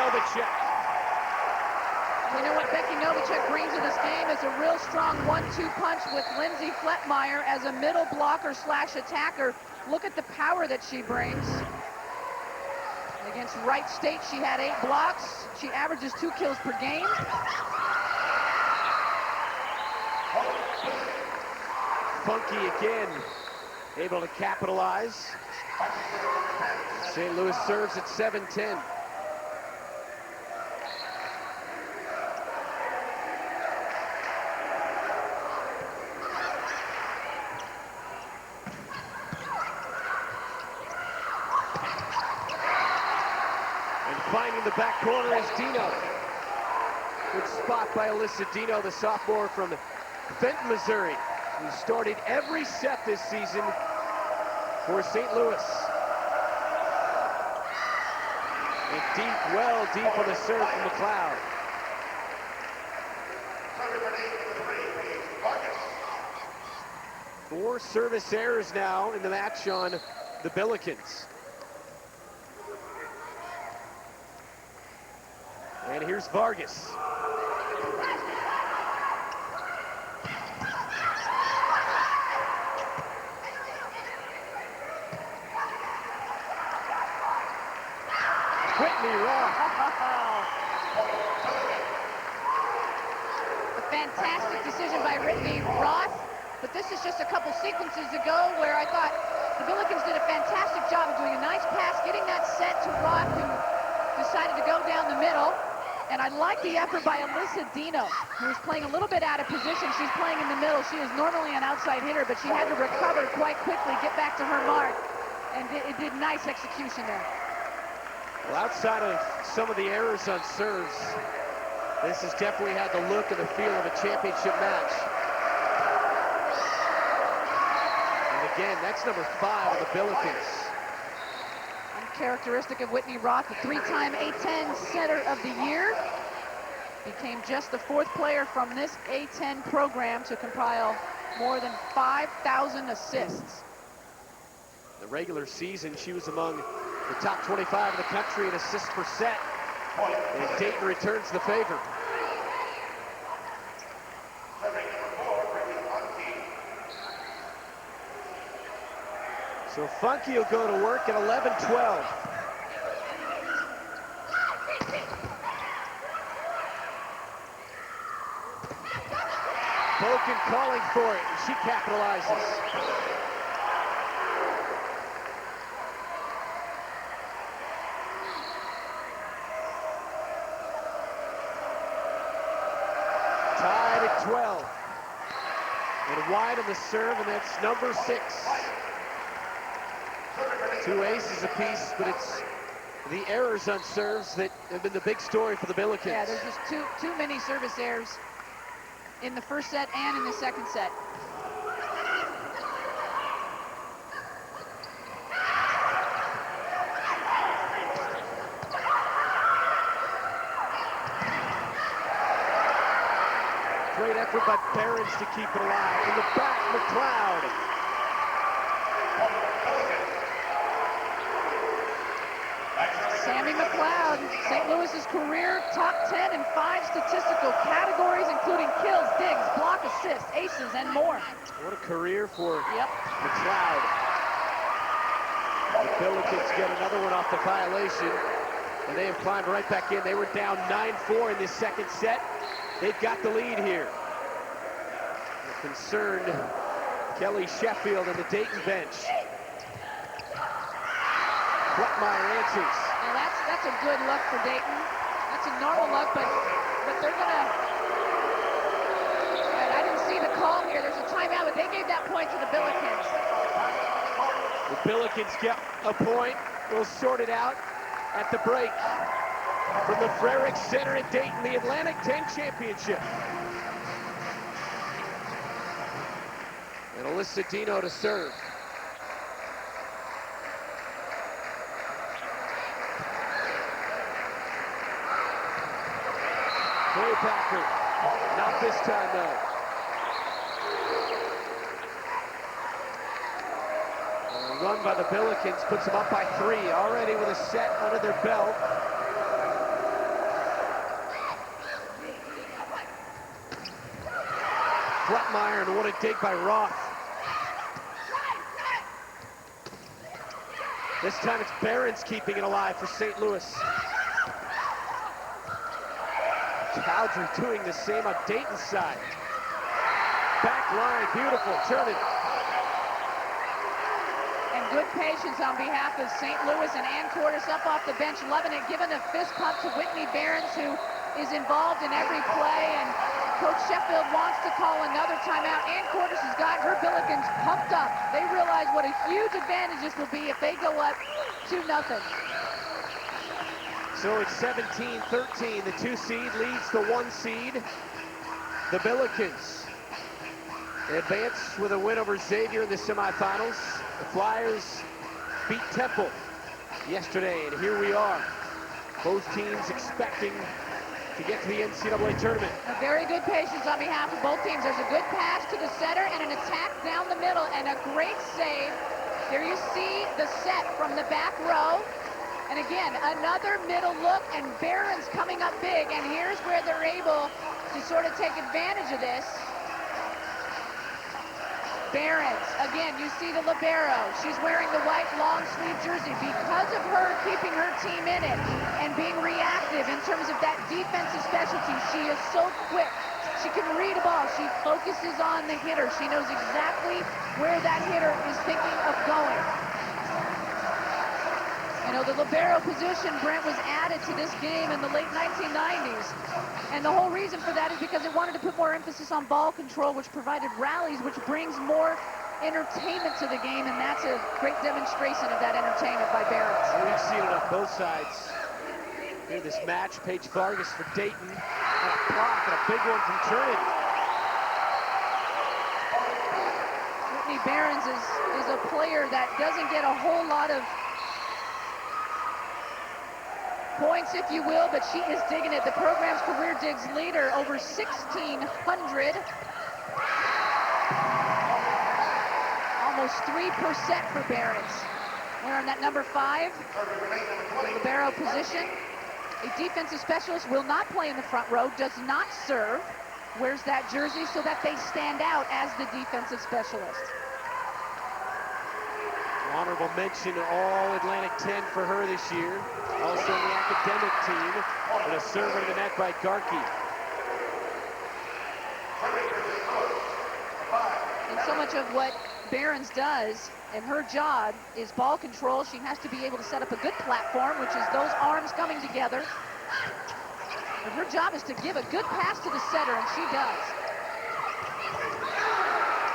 Novacek. You know what Becky Novacek brings to this game is a real strong 1-2 punch with Lindsay Fletmeyer as a middle blocker slash attacker. Look at the power that she brings. Against Wright State, she had 8 blocks. She averages 2 kills per game. Funky again, able to capitalize. St. Louis serves at 7-10. Finding the back corner is Dino. Good spot by Alyssa Dino, the sophomore from Fenton, Missouri, who started every set this season for St. Louis. And deep, well deep on the serve from McLeod. Four service errors now in the match on the Billikens. And here's Vargas. Whitney Roth. A fantastic decision by Whitney Roth, but this is just a couple sequences ago where I thought the Billikens did a fantastic job of doing a nice pass, getting that set to Roth, who decided to go down the middle. And I like the effort by Alyssa Dino, who's playing a little bit out of position. She's playing in the middle. She is normally an outside hitter, but she had to recover quite quickly, get back to her mark, and it did nice execution there. Well, outside of some of the errors on serves, this has definitely had the look and the feel of a championship match. And again, that's number 5 of the Billikens. Characteristic of Whitney Roth, the 3-time A10 Setter of the Year. Became just the 4th player from this A10 program to compile more than 5,000 assists. The regular season, she was among the top 25 in the country in assists per set. And Dayton returns the favor. So Funky will go to work at 11-12. Boken calling for it, and she capitalizes. Tied at 12. And wide on the serve, and that's number 6. 2 aces apiece, but it's the errors on serves that have been the big story for the Billikens. Yeah, there's just too many service errors in the first set and in the second set. Great effort by Behrens to keep it alive. In the back, McLeod. Sammy McLeod, St. Louis's career top 10 in 5 statistical categories, including kills, digs, block assists, aces, and more. What a career for McLeod. The Billikens get another one off the violation, and they have climbed right back in. They were down 9-4 in this second set. They've got the lead here. The concerned Kelly Sheffield and the Dayton bench. Fletmeyer answers. Now that's a good look for Dayton. That's a normal look, but they're gonna. I didn't see the call here. There's a timeout, but they gave that point to the Billikens. The Billikens get a point. We'll sort it out at the break. From the Frerick Center in Dayton, the Atlantic 10 Championship. And Alyssa Dino to serve. Packer, not this time though. A run by the Billikens puts them up by 3, already with a set under their belt. Fletmeyer, and what a dig by Roth. This time it's Barron's keeping it alive for St. Louis. Cowdrey doing the same on Dayton's side. Back line, beautiful, turn it. And good patience on behalf of St. Louis, and Ann Cordes up off the bench, loving it, giving a fist pump to Whitney Barron's, who is involved in every play, and Coach Sheffield wants to call another timeout. Ann Cordes has got her Billikens pumped up. They realize what a huge advantage this will be if they go up 2-0. So it's 17-13. The 2 seed leads the 1 seed. The Billikens advance with a win over Xavier in the semifinals. The Flyers beat Temple yesterday, and here we are. Both teams expecting to get to the NCAA tournament. A very good patience on behalf of both teams. There's a good pass to the setter and an attack down the middle, and a great save. There you see the set from the back row. And again, another middle look, and Barron's coming up big, and here's where they're able to sort of take advantage of this. Barron's, again, you see the libero. She's wearing the white long sleeve jersey. Because of her keeping her team in it and being reactive in terms of that defensive specialty, she is so quick. She can read a ball. She focuses on the hitter. She knows exactly where that hitter is thinking of going. You know, the libero position, Brent, was added to this game in the late 1990s. And the whole reason for that is because it wanted to put more emphasis on ball control, which provided rallies, which brings more entertainment to the game, and that's a great demonstration of that entertainment by Barron's. We've seen it on both sides. Here, this match, Paige Vargas for Dayton. A block and a big one from Turner. Whitney Barron's is a player that doesn't get a whole lot of points, if you will, but she is digging it. The program's career digs leader, over 1,600. Almost 3% for Barron's. Wearing that number 5, the libero position. A defensive specialist will not play in the front row, does not serve. Wears that jersey so that they stand out as the defensive specialist. Honorable mention, all Atlantic 10 for her this year. Also in the academic team, and a server to the net by Garkey. And so much of what Barron's does, and her job, is ball control. She has to be able to set up a good platform, which is those arms coming together. And her job is to give a good pass to the setter, and she does.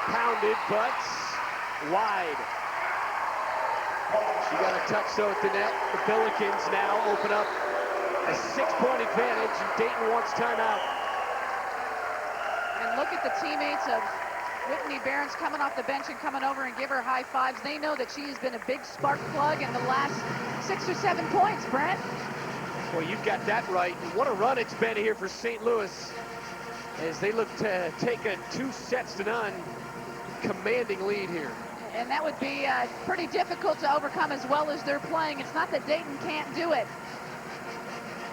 Pounded, but wide. She got a touch though at the net. The Billikens now open up a 6-point advantage, and Dayton wants timeout. And look at the teammates of Whitney Barron's coming off the bench and coming over and give her high fives. They know that she has been a big spark plug in the last 6 or 7 points, Brent. Well, you've got that right. What a run it's been here for St. Louis as they look to take a 2-0 commanding lead here. And that would be pretty difficult to overcome as well as they're playing. It's not that Dayton can't do it,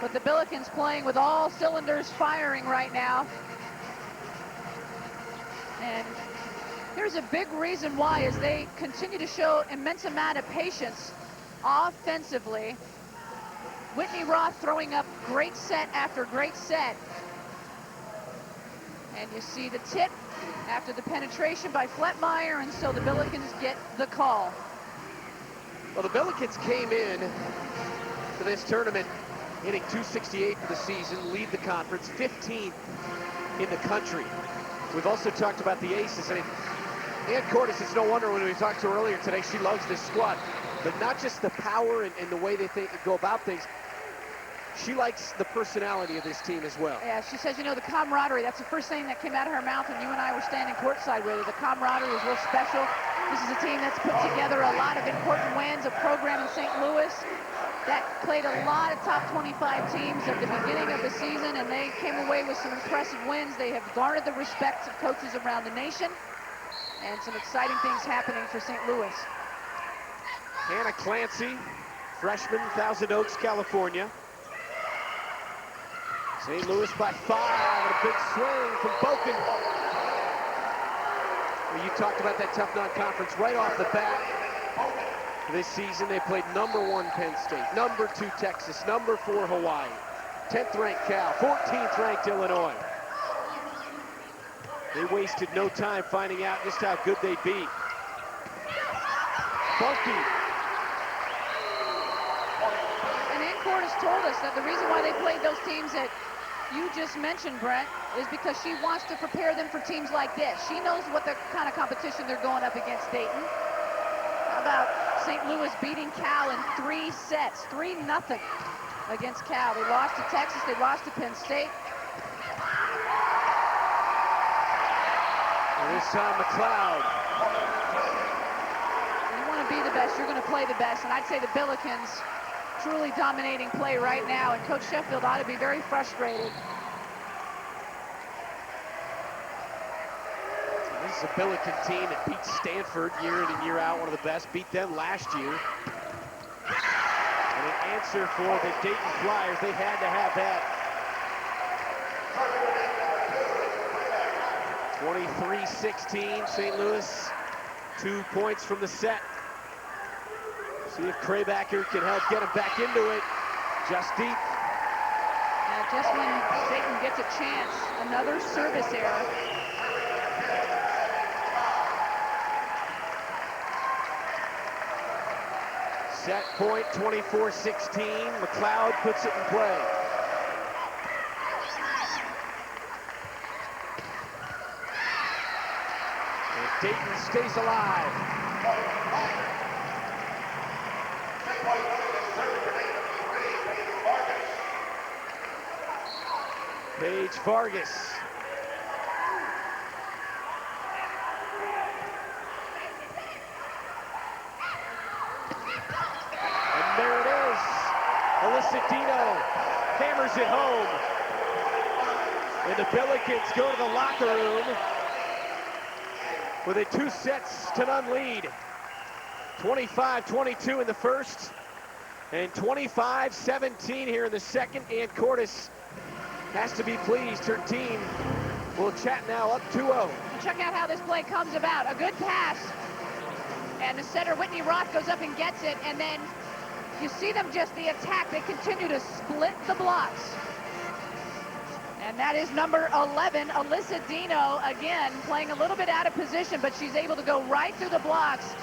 but the Billikens playing with all cylinders firing right now. And here's a big reason why, as they continue to show immense amount of patience offensively. Whitney Roth throwing up great set after great set. And you see the tip after the penetration by Fletmeyer, and so the Billikens get the call. Well, the Billikens came in to this tournament hitting .268 for the season, lead the conference, 15th in the country. We've also talked about the aces. I mean, Ann Cordes, it's no wonder when we talked to her earlier today, she loves this squad. But not just the power and the way they go about things. She likes the personality of this team as well. Yeah, she says, you know, the camaraderie, that's the first thing that came out of her mouth when you and I were standing courtside with her. The camaraderie is real special. This is a team that's put together a lot of important wins, a program in St. Louis that played a lot of top 25 teams at the beginning of the season, and they came away with some impressive wins. They have garnered the respect of coaches around the nation, and some exciting things happening for St. Louis. Hannah Clancy, freshman, Thousand Oaks, California. St. Louis by 5, and a big swing from Boken. Well, you talked about that tough non-conference right off the bat. This season, they played #1 Penn State, #2 Texas, #4 Hawaii, 10th ranked Cal, 14th ranked Illinois. They wasted no time finding out just how good they'd be. Funky. And in-court has told us that the reason why they played those teams that you just mentioned, Brent, is because she wants to prepare them for teams like this. She knows what the kind of competition they're going up against Dayton. How about St. Louis beating Cal in 3 sets, 3-0 against Cal. They lost to Texas, they lost to Penn State. And this time, McLeod. You want to be the best, you're going to play the best. And I'd say the Billikens truly dominating play right now, and Coach Sheffield ought to be very frustrated. This is a Billiken team that beat Stanford year in and year out, one of the best, beat them last year. And an answer for the Dayton Flyers, they had to have that. 23-16, St. Louis, 2 points from the set. See if Kraybacker can help get him back into it. Just deep. Now just when Dayton gets a chance, another service error. Set point, 24-16. McLeod puts it in play. And Dayton stays alive. Paige Vargas. And there it is. Alyssa Dino hammers it home. And the Billikens go to the locker room with a 2-0 lead. 25-22 in the first, and 25-17 here in the second. And Cordes has to be pleased. Her team will chat now up 2-0. Check out how this play comes about. A good pass, and the setter Whitney Roth goes up and gets it, and then you see them just the attack. They continue to split the blocks. And that is number 11, Alyssa Dino, again playing a little bit out of position, but she's able to go right through the blocks.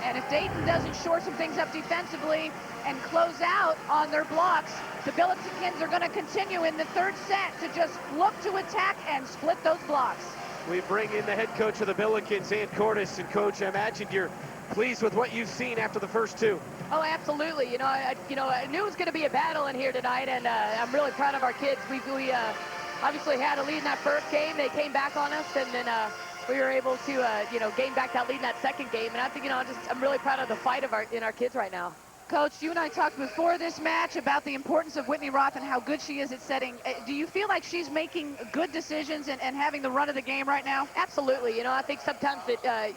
And if Dayton doesn't shore some things up defensively and close out on their blocks, the Billikens are going to continue in the third set to just look to attack and split those blocks. We bring in the head coach of the Billikens, Ann Cordes. And Coach, I imagine you're pleased with what you've seen after the first two. Oh, absolutely. I knew it was going to be a battle in here tonight, and I'm really proud of our kids. We obviously had a lead in that first game. They came back on us, and then we were able to, gain back that lead in that second game. And I think, I'm really proud of the fight in our kids right now. Coach, you and I talked before this match about the importance of Whitney Roth and how good she is at setting. Do you feel like she's making good decisions and having the run of the game right now? Absolutely. I think sometimes that,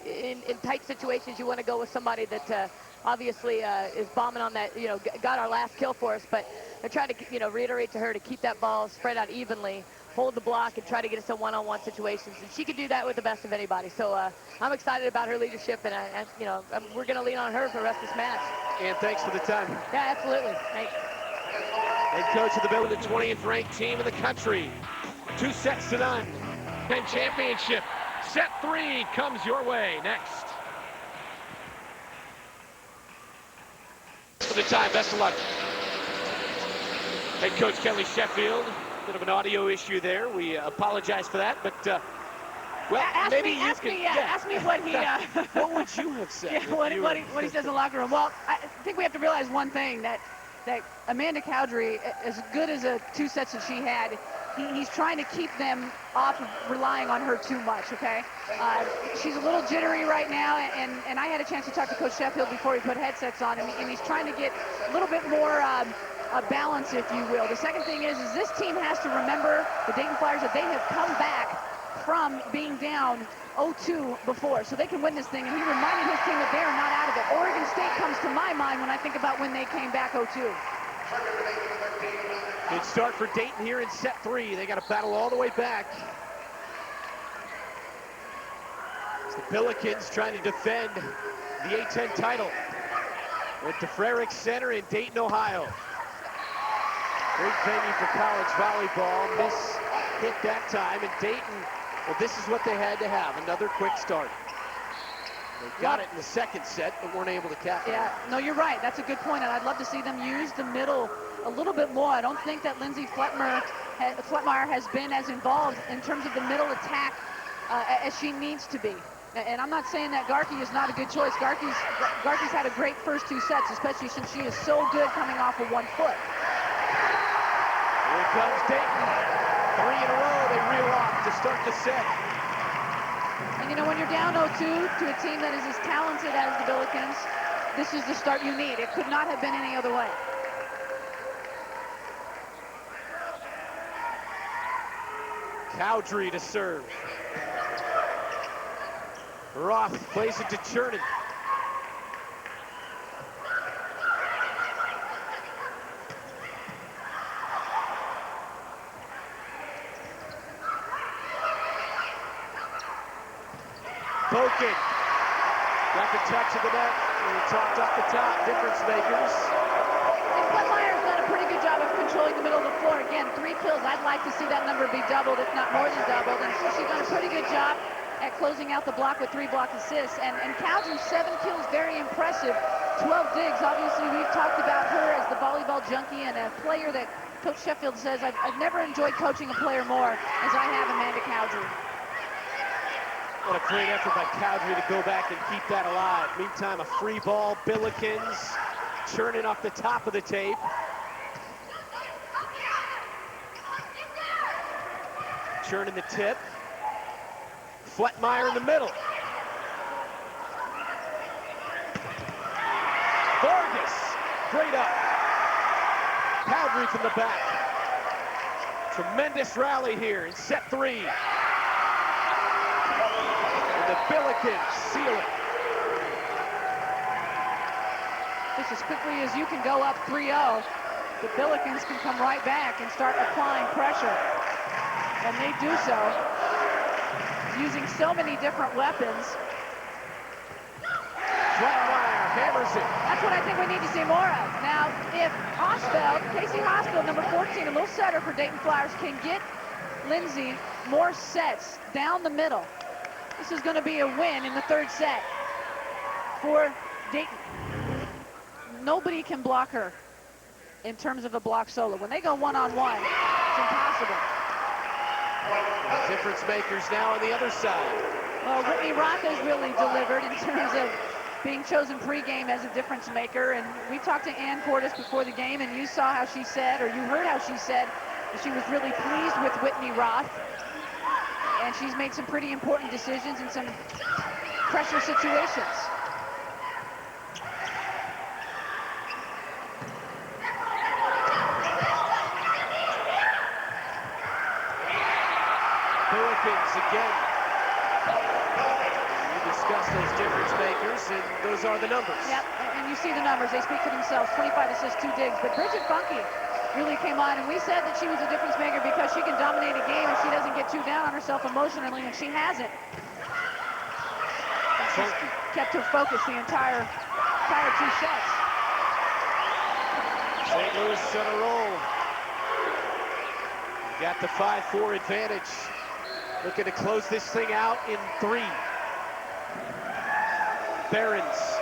in tight situations, you want to go with somebody that obviously is bombing on that, got our last kill for us. But I try to, reiterate to her to keep that ball spread out evenly, hold the block, and try to get us to one-on-one situations. And she can do that with the best of anybody. So I'm excited about her leadership, and we're going to lean on her for the rest of this match. And thanks for the time. Yeah, absolutely. Thanks. Head coach of the Billikens, the 20th ranked team in the country. 2-0. And championship. Set 3 comes your way next. For the time, best of luck. Head coach Kelly Sheffield. Bit of an audio issue there. We apologize for that, but ask me what he. What would you have said? Yeah, what he says in the locker room. Well, I think we have to realize one thing, that Amanda Cowdery, as good as a 2 sets that she had, he's trying to keep them off of relying on her too much. Okay, she's a little jittery right now, and I had a chance to talk to Coach Sheffield before he put headsets on, and he's trying to get a little bit more. A balance, if you will. The second thing is this team has to remember, the Dayton Flyers, that they have come back from being down 0-2 before, so they can win this thing. And he reminded his team that they are not out of it. Oregon State comes to my mind when I think about when they came back 0-2. Good start for Dayton here in set 3. They got to battle all the way back. The Billikens trying to defend the A10 title at the Frerick Center in Dayton, Ohio. Great venue for college volleyball. Miss hit that time, and Dayton, well, this is what they had to have, another quick start. They got it in the second set, but weren't able to capitalize. Yeah, no, you're right. That's a good point, and I'd love to see them use the middle a little bit more. I don't think that Lindsay Fletmeyer has been as involved in terms of the middle attack as she needs to be. And I'm not saying that Garkey is not a good choice. Garkey's had a great first two sets, especially since she is so good coming off of 1 foot. Here comes Dayton. 3 in a row they reel off to start the set. And you know, when you're down 0-2 to a team that is as talented as the Billikens, this is the start you need. It could not have been any other way. Cowdrey to serve. Roth plays it to Chernin. Boken got the touch of the net. We talked off the top, difference makers. And Fletmeyer's done a pretty good job of controlling the middle of the floor. Again, 3 kills. I'd like to see that number be doubled, if not more than doubled. And so she's done a pretty good job at closing out the block with 3 block assists. And Cowdrey, 7 kills, very impressive. 12 digs. Obviously, we've talked about her as the volleyball junkie and a player that Coach Sheffield says, I've never enjoyed coaching a player more as I have Amanda Cowdrey. What a great effort by Cowdrey to go back and keep that alive. Meantime, a free ball. Billikens churning off the top of the tape. Churning the tip. Fletmeyer in the middle. Vargas, great up. Cowdrey from the back. Tremendous rally here in set 3. The Billikens seal it. Just as quickly as you can go up 3-0, the Billikens can come right back and start applying pressure. And they do so using so many different weapons. Fletmeyer hammers it. That's what I think we need to see more of. Now, if Casey Hosfeld, number 14, a little setter for Dayton Flyers, can get Lindsay more sets down the middle, this is going to be a win in the 3rd set for Dayton. Nobody can block her in terms of a block solo. When they go one-on-one, it's impossible. Difference makers now on the other side. Well, Whitney Roth has really delivered in terms of being chosen pregame as a difference maker. And we talked to Ann Cordes before the game, and you saw how she said, or you heard how she said, that she was really pleased with Whitney Roth. And she's made some pretty important decisions in some pressure situations. Billikens again. We discussed those difference makers, and those are the numbers. Yep, and you see the numbers. They speak for themselves. 25 assists, 2 digs. But Bridget Funke really came on, and we said that she was a difference maker because she can dominate a game and she doesn't get too down on herself emotionally, and she hasn't. She's kept her focus the entire 2 sets. St. Louis on a roll. Got the 5-4 advantage. Looking to close this thing out in 3. Behrens.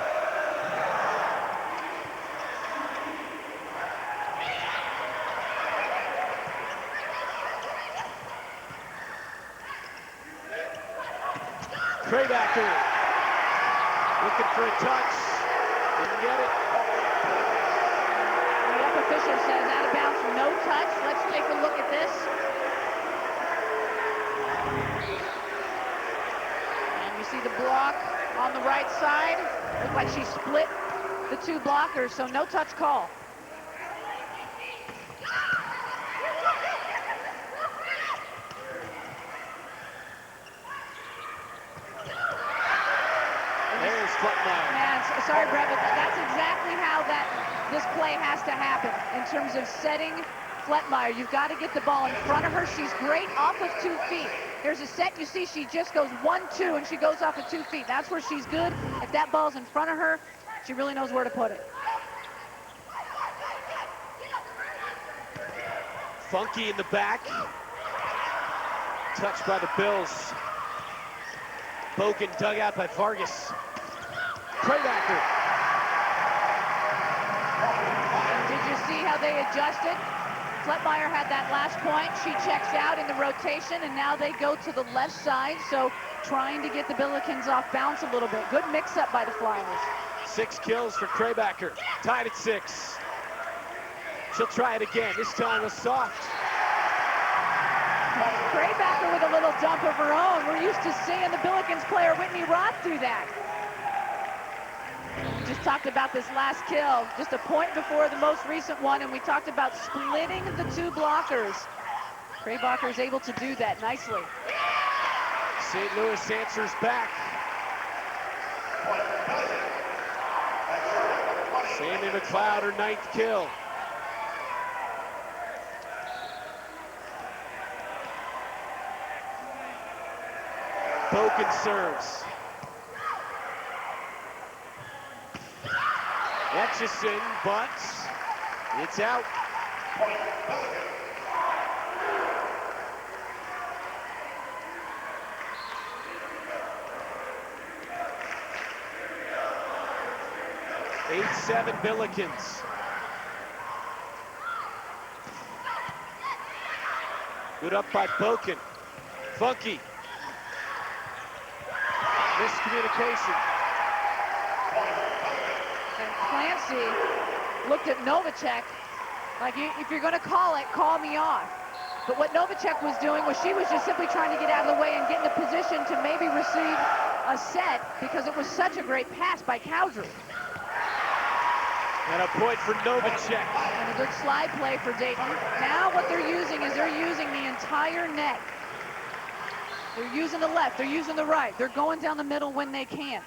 Craybacker looking for a touch, didn't get it. The ref official says out of bounds, no touch. Let's take a look at this. And you see the block on the right side. Looked like she split the 2 blockers, so no touch call. Sorry, Brett, but that's exactly how this play has to happen in terms of setting Fletmeyer. You've got to get the ball in front of her. She's great off of 2 feet. There's a set, you see, she just goes 1-2, and she goes off at 2 feet. That's where she's good. If that ball's in front of her, she really knows where to put it. Funky in the back. Touched by the Bills. Bogan dug out by Vargas. Craybacker. Did you see how they adjusted? Fletmeyer had that last point. She checks out in the rotation, and now they go to the left side, so trying to get the Billikens off balance a little bit. Good mix-up by the Flyers. 6 kills for Craybacker. Tied at 6. She'll try it again. This time a soft. Craybacker with a little dump of her own. We're used to seeing the Billikens player Whitney Roth do that. Just talked about this last kill, just a point before the most recent one, and we talked about splitting the 2 blockers. Craybacker is able to do that nicely. St. Louis answers back. Sammy McLeod, her 9th kill. Bogan serves. Etchison, but it's out. Eight, 7 Billikens. Good up by Bogan. Funky. Miscommunication. And Clancy looked at Novacek like, if you're going to call it, call me off. But what Novacek was doing was she was just simply trying to get out of the way and get in a position to maybe receive a set because it was such a great pass by Cowdrey. And a point for Novacek. And a good slide play for Dayton. Now what they're using is they're using the entire net. They're using the left, they're using the right. They're going down the middle when they can.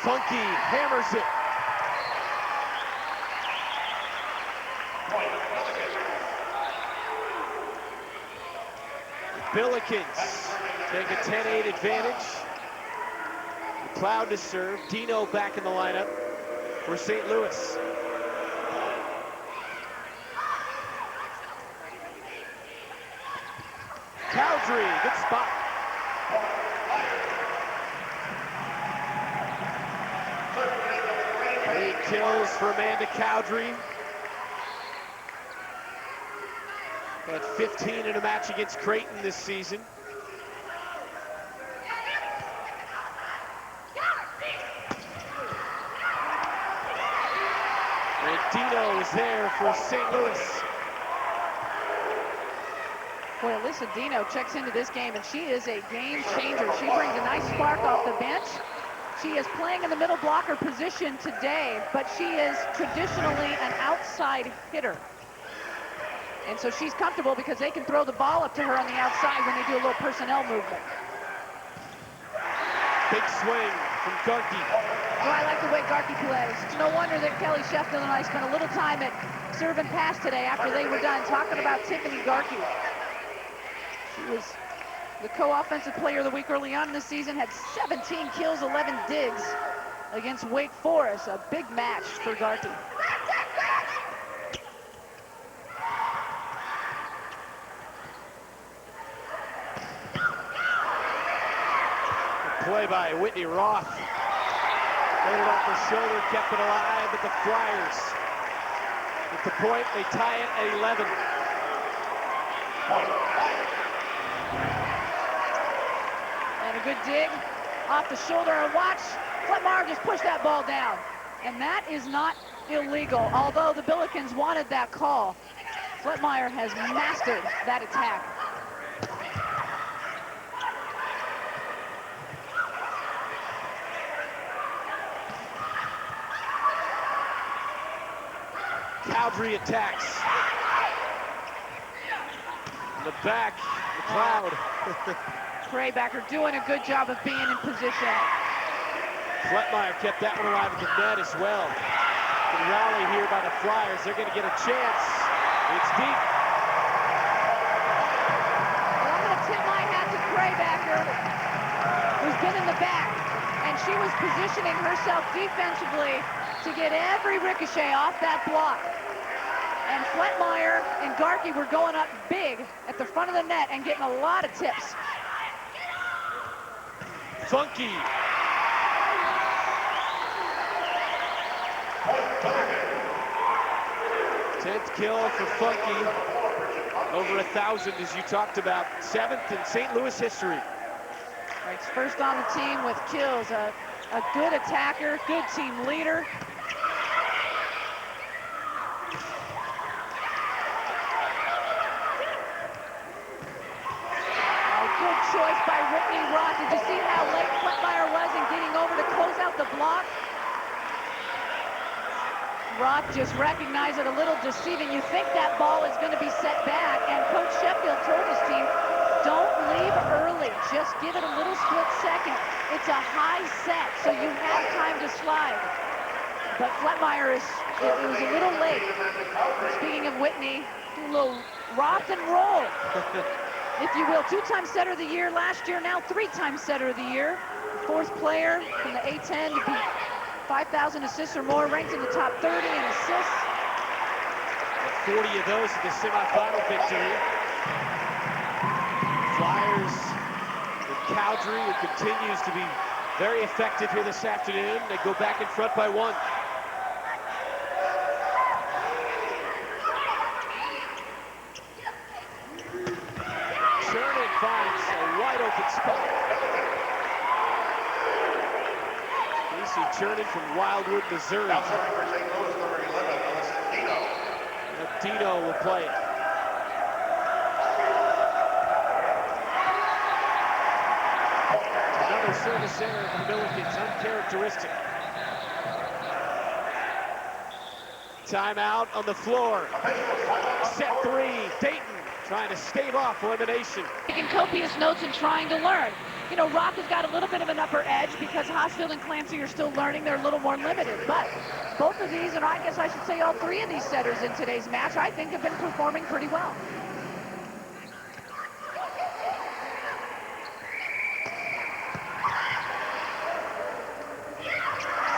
Funky hammers it. Billikens take a 10-8 advantage. McLeod to serve. Dino back in the lineup for St. Louis. Cowdrey, good spot. Eight kills for Amanda Cowdrey. Had 15 in a match against Creighton this season. And Dino is there for St. Louis. Boy, Alyssa Dino checks into this game, and she is a game changer. She brings a nice spark off the bench. She is playing in the middle blocker position today, but she is traditionally an outside hitter. And so she's comfortable because they can throw the ball up to her on the outside when they do a little personnel movement. Big swing from Garkey. Well, I like the way Garkey plays. It's no wonder that Kelly Sheffield and I spent a little time at serve and pass today after they were done talking about Tiffany Garkey. She was the co-offensive player of the week early on in the season, had 17 kills, 11 digs against Wake Forest. A big match for Garkey. Play by Whitney Roth. Laid it off the shoulder, kept it alive, but the Flyers with the point, they tie it at 11. And a good dig off the shoulder, and watch, Fletmeyer just pushed that ball down. And that is not illegal, although the Billikens wanted that call. Fletmeyer has mastered that attack. Cowdrey attacks. In the back, McLeod. Craybacker doing a good job of being in position. Fletmeyer kept that one alive at the net as well. Good rally here by the Flyers. They're going to get a chance. It's deep. Well, I'm going to tip my hat to Craybacker, who's been in the back, and she was positioning herself defensively to get every ricochet off that block. And Fletmeyer and Garkey were going up big at the front of the net and getting a lot of tips. Funky. 10th kill for Funky. Over 1,000, as you talked about. 7th in St. Louis history. Right, first on the team with kills. A good attacker, good team leader. Good choice by Whitney Roth. Did you see how late Fletmeyer was in getting over to close out the block? Roth just recognized it, a little deceiving. You think that ball is going to be set back, and Coach Sheffield told his team, don't leave early. Just give it a little split second. It's a high set, so you have time to slide. But Fletmeyer it was a little late. Speaking of Whitney, do a little rock and roll. If you will, 2-time setter of the year last year, now 3-time setter of the year. 4th player from the A10 to be 5,000 assists or more, ranked in the top 30 in assists. 40 of those in the semifinal victory. Flyers with Cowdrey, who continues to be very effective here this afternoon. They go back in front by 1. Finds a wide open spot. Casey Chernin from Wildwood, Missouri. Now serving for St. Louis, number 11, Alyssa Dino. Dino will play it. Another service error for the Billikens, uncharacteristic. Timeout on the floor. Set 3, Dayton. Trying to stave off elimination. Taking copious notes and trying to learn. You know, Rock has got a little bit of an upper edge because Hosfield and Clancy are still learning. They're a little more limited. But both of these, and I guess I should say all 3 of these setters in today's match, I think have been performing pretty well.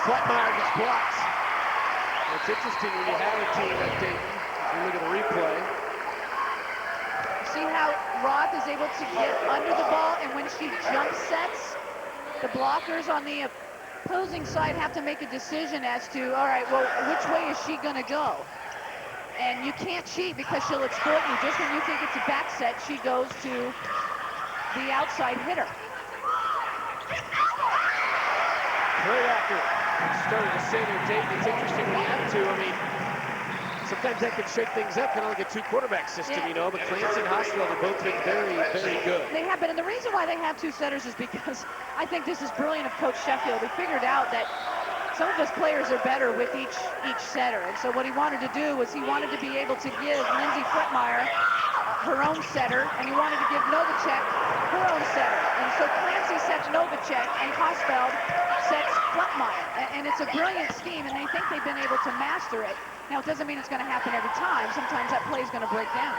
Fletmeyer gets blocked. It's interesting when you have a team like Dayton. If you look at the replay. See how Roth is able to get under the ball, and when she jump sets, the blockers on the opposing side have to make a decision as to, all right, well, which way is she going to go? And you can't cheat because she'll exploit you. Just when you think it's a back set, she goes to the outside hitter. Craybacker started to say to Dayton, it's interesting when you have to. I mean, sometimes that can shake things up, kind of like a 2-quarterback system, Yeah. You know, but Clancy and Hosfield have both been very, very good. They have been, and the reason why they have 2 setters is because I think this is brilliant of Coach Sheffield, who figured out that some of his players are better with each setter. And so what he wanted to do was he wanted to be able to give Lindsay Fletmeyer her own setter, and he wanted to give Novacek her own setter. And so Clancy sets Novacek, and Hosfeld sets Fletmeyer. And it's a brilliant scheme, and they think they've been able to master it. Now, it doesn't mean it's going to happen every time. Sometimes that play is going to break down.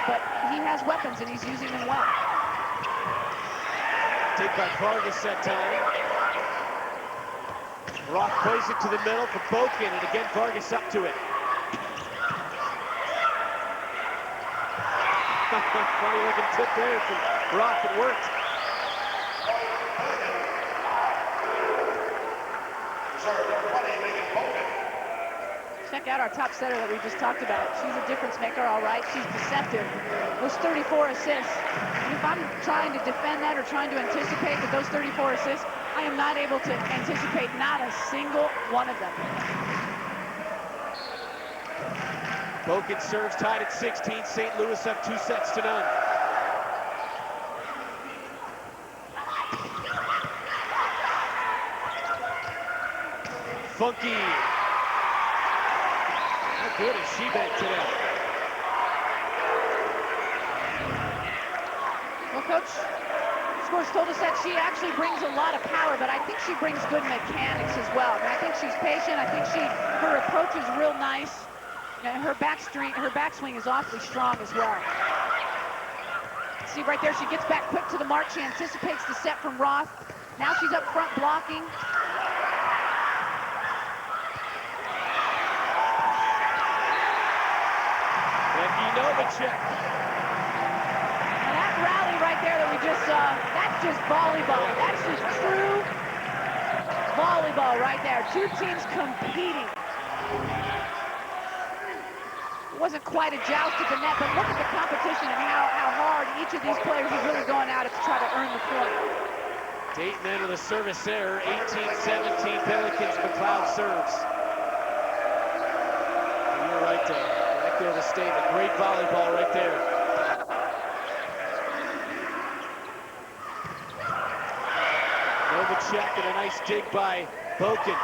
But he has weapons, and he's using them well. Take by Vargas that time. Roth plays it to the middle for Boken, and again, Vargas up to it. Funny looking tip there from Roth. It worked. Check out our top setter that we just talked about. She's a difference maker, all right. She's deceptive. Those 34 assists. And if I'm trying to defend that or trying to anticipate that those 34 assists, I am not able to anticipate not a single one of them. Boken serves tied at 16. St. Louis up 2-0. Funky. How good has she been today? Well, Coach box scores told us that she actually brings a lot of power, but I think she brings good mechanics as well. I mean, I think she's patient. I think her approach is real nice. And her backswing is awfully strong as well. See right there, she gets back quick to the mark. She anticipates the set from Roth. Now she's up front blocking. Novacek. And that rally right there that we just saw, that's just volleyball. That's just true volleyball right there. Two teams competing. It wasn't quite a joust at the net, but look at the competition and how hard each of these players is really going at it to try to earn the point. Dayton then with a service error, 18-17 Pelicans. McLeod serves. You're right there. There the statement. Great volleyball right there. Novacek and a nice dig by Boken.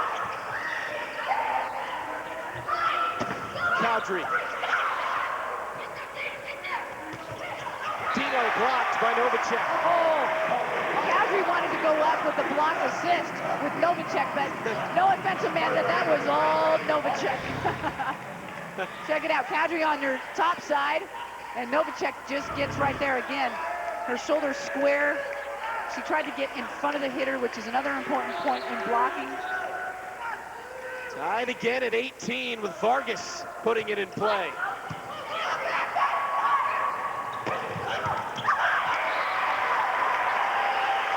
Cowdrey. Dino blocked by Novacek. Oh, Cowdrey wanted to go up with the block assist with Novacek, but no offense, Amanda, that was all Novacek. Check it out, Cowdrey on your top side, and Novacek just gets right there again. Her shoulders square. She tried to get in front of the hitter, which is another important point in blocking. Tied again at 18 with Vargas putting it in play.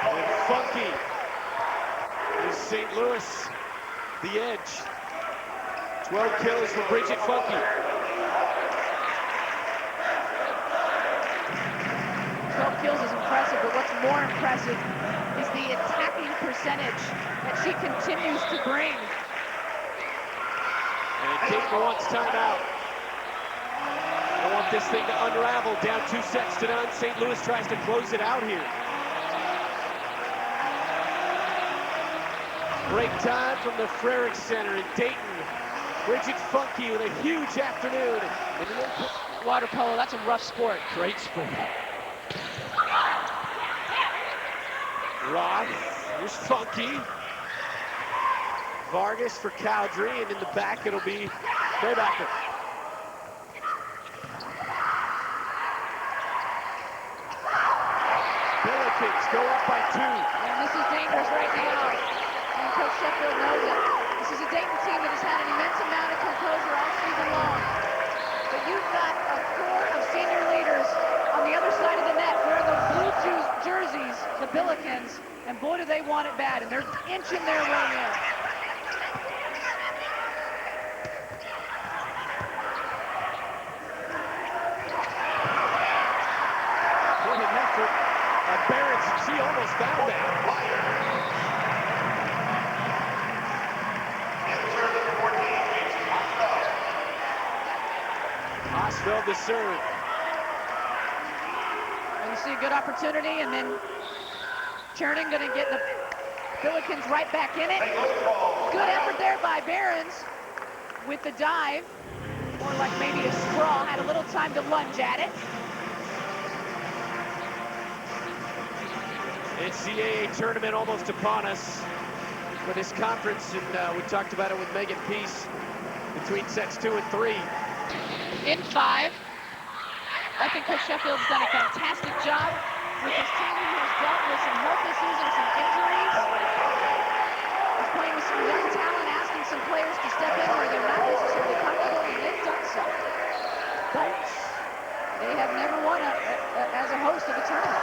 And Funky is St. Louis, the edge. 12 kills for Bridget Funky. 12 kills is impressive, but what's more impressive is the attacking percentage that she continues to bring. And Dayton wants timeout. I want this thing to unravel. Down 2-0. St. Louis tries to close it out here. Break time from the Frerichs Center in Dayton. Bridget Funky with a huge afternoon. Water polo, that's a rough sport. Great sport. Roth, here's Funky. Vargas for Cowdrey, and in the back it'll be Baybacker. Pelicans go up by 2. And this is dangerous right now. And Coach Sheffield knows it. This is a Dayton team that has had an immense amount of composure all season long. But you've got a core of senior leaders on the other side of the net wearing those blue jerseys, the Billikens, and boy do they want it bad, and they're inching their way in. What an effort by Barrett. She almost found that. Osfeld to serve. And you see a good opportunity, and then Chernin going to get the Billikens right back in it. Good effort there by Behrens with the dive. More like maybe a sprawl. Had a little time to lunge at it. NCAA tournament almost upon us for this conference, and we talked about it with Megan Peace between sets 2 and 3. In 5. I think Coach Sheffield's done a fantastic job with his team who has dealt with some health issues and some injuries. He's playing with some young talent, asking some players to step in where they're not necessarily comfortable, and they've done so. But they have never won as a host of a tournament.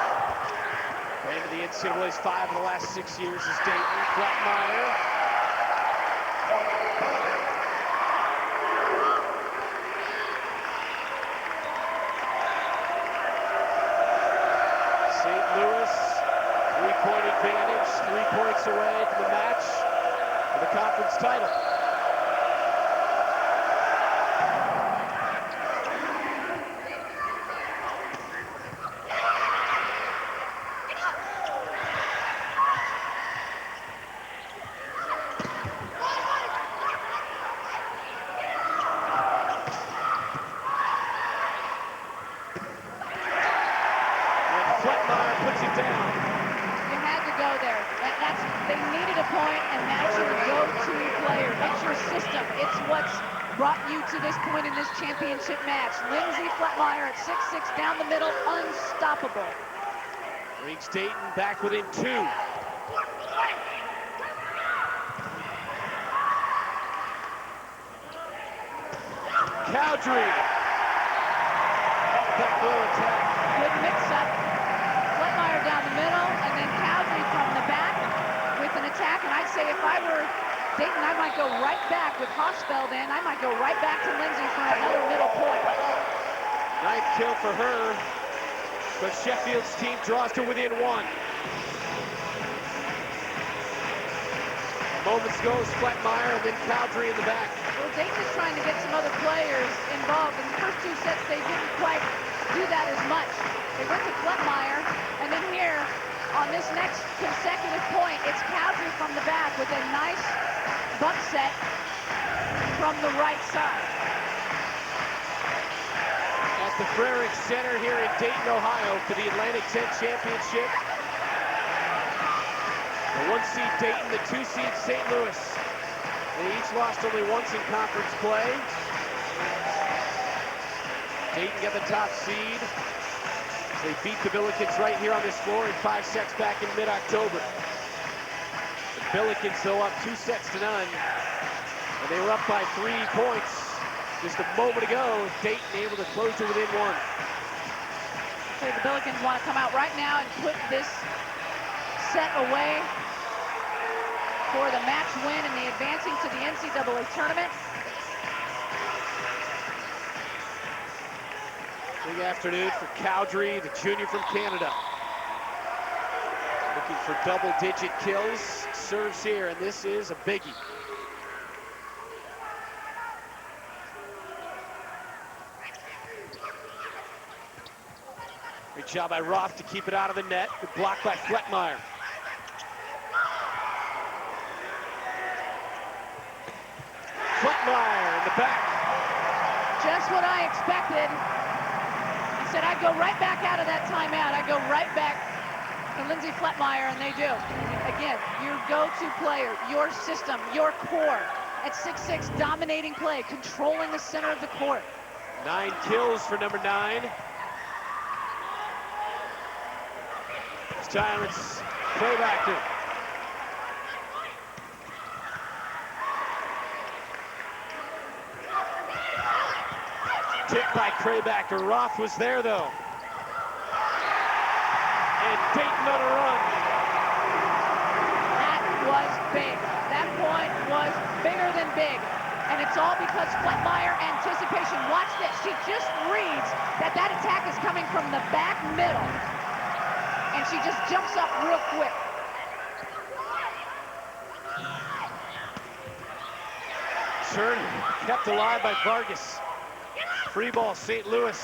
Been to the NCAA's 5 of the last 6 years is Dayton. Flatmeyer. St. Louis, 3-point advantage, 3 points away from the match for the conference title. Flatmeyer puts it down. they needed a point, and that's your go-to player. It's your system. It's what's brought you to this point in this championship match. Lindsay Fletmeyer at 6'6", down the middle, unstoppable. Brings Dayton back within 2. Cowdrey. Back row attack. Good mix-up. Fletmeyer down the middle, and then Cowdrey from the back with an attack. And I'd say if I were Dayton, I might go right back with Hosfeld in. I might go right back to Lindsay for another middle point. 9th kill for her, but Sheffield's team draws to within 1. Moments goes Fletmeyer, and then Cowdrey in the back. Well, Dayton is trying to get some other players involved. In the first 2 sets, they didn't quite do that as much. They went to Fletmeyer, and then here, on this next consecutive point, it's Cowdrey from the back with a nice buck set from the right side. At the Frerick Center here in Dayton, Ohio for the Atlantic 10 Championship. The 1 seed Dayton, the 2 seed St. Louis. They each lost only once in conference play. Dayton got the top seed. They beat the Billikens right here on this floor in 5 sets back in mid-October. The Billikens, though, up 2 sets to none. And they were up by 3 points just a moment ago. Dayton able to close to within 1. So the Billikens want to come out right now and put this set away for the match win and the advancing to the NCAA tournament. Big afternoon for Cowdrey, the junior from Canada. Looking for double-digit kills. Serves here, and this is a biggie. Great job by Roth to keep it out of the net. Good block by Fletmeyer. Fletmeyer in the back. Just what I expected. I said I'd go right back out of that timeout. I'd go right back to Lindsay Fletmeyer, and they do. Again, your go-to player, your system, your core. At 6'6", dominating play, controlling the center of the court. 9 kills for number 9. Silence, Kraybacker. Tip by Kraybacker. Roth was there, though. And Dayton on a run. That was big. That point was bigger than big. And it's all because Fletmeyer anticipation. Watch this. She just reads that that attack is coming from the back middle. And she just jumps up real quick. Turn kept alive by Vargas. Free ball, St. Louis.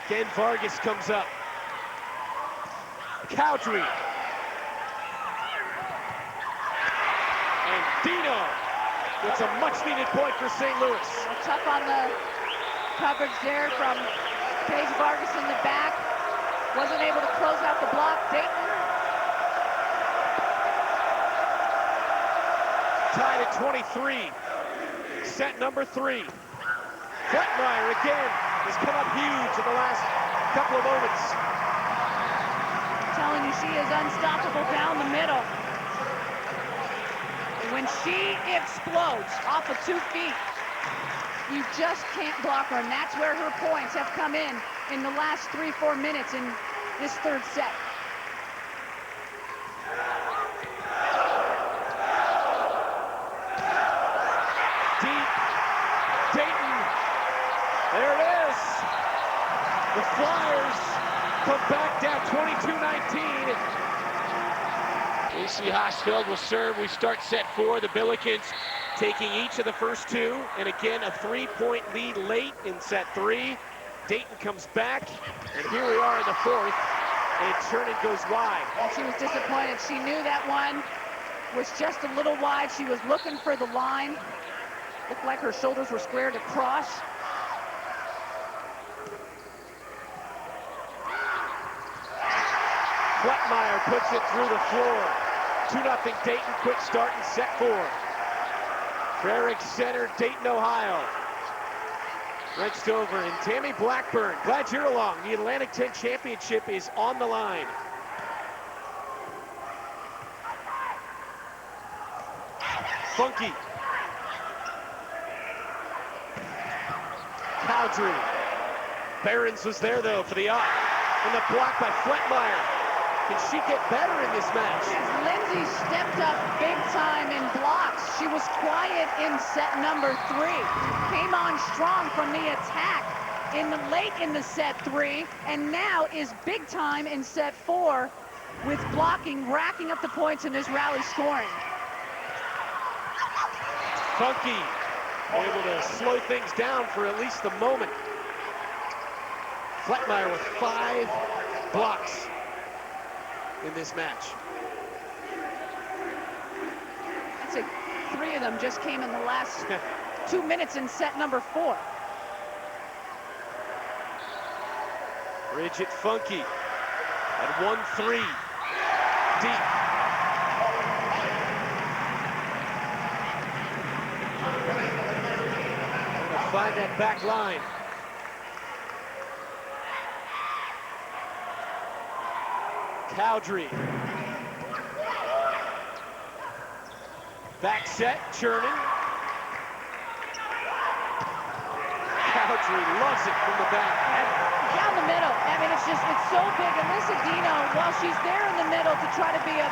Again, Vargas comes up. Cowdrey. And Dino gets a much-needed point for St. Louis. Tough on the coverage there from Paige Vargas in the back. Wasn't able to close out the block. Dayton. Tied at 23. Set number 3. Fletmeyer again has come up huge in the last couple of moments. I'm telling you, she is unstoppable down the middle. When she explodes off of 2 feet, you just can't block her, and that's where her points have come in the last 3-4 minutes in this 3rd set. Deep, Dayton, there it is. The Flyers come back down 22-19. AC Hosfeld will serve. We start set 4. The Billikens taking each of the first 2, and again a 3-point lead late in set 3. Dayton comes back, and here we are in the 4th, and Chernin goes wide. And she was disappointed. She knew that one was just a little wide. She was looking for the line. Looked like her shoulders were squared across. Flettmeyer puts it through the floor. 2-0 Dayton, quick start in set 4. Frerick Center, Dayton, Ohio. Wrenched over, and Tammy Blackburn, glad you're along. The Atlantic 10 Championship is on the line. Funky. Cowdrey. Behrens was there, though, for the up. And the block by Flettmeyer. Can she get better in this match? Lindsay stepped up big time in blocks. She was quiet in set number 3. Came on strong from the attack late in the set 3, and now is big time in set 4 with blocking, racking up the points in this rally scoring. Funky able to slow things down for at least the moment. Flettmeyer with 5 blocks in this match. I'd say 3 of them just came in the last 2 minutes in set number 4. Bridget Funky at 1-3 deep. Gonna find that back line. Cowdrey. Back set, churning. Cowdrey loves it from the back. Down the middle. I mean, it's so big. Alyssa Dino, while she's there in the middle to try to be a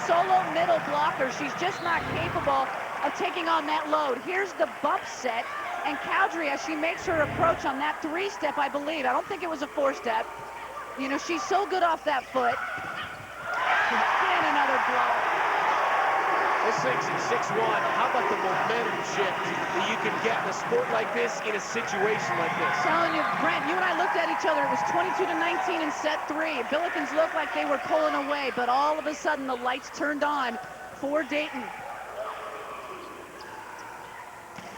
solo middle blocker, she's just not capable of taking on that load. Here's the bump set, and Cowdrey, as she makes her approach on that 3-step, I believe. I don't think it was a 4-step. You know, she's so good off that foot. And another block. This thing's at 6-1. How about the momentum shift that you can get in a sport like this in a situation like this? I'm telling you, Brent, you and I looked at each other. It was 22-19 in set 3. Billikens looked like they were pulling away, but all of a sudden the lights turned on for Dayton.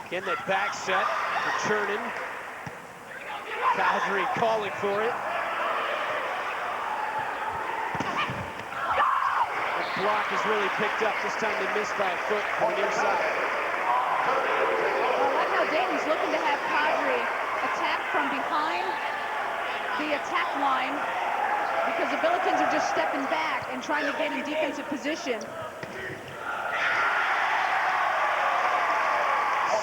Again, that back set for Chernin. Cowdrey calling for it. Block is really picked up. This time they missed by a foot from the near side. I like how Dayton's looking to have Cowdrey attack from behind the attack line because the Billikens are just stepping back and trying to get in defensive position.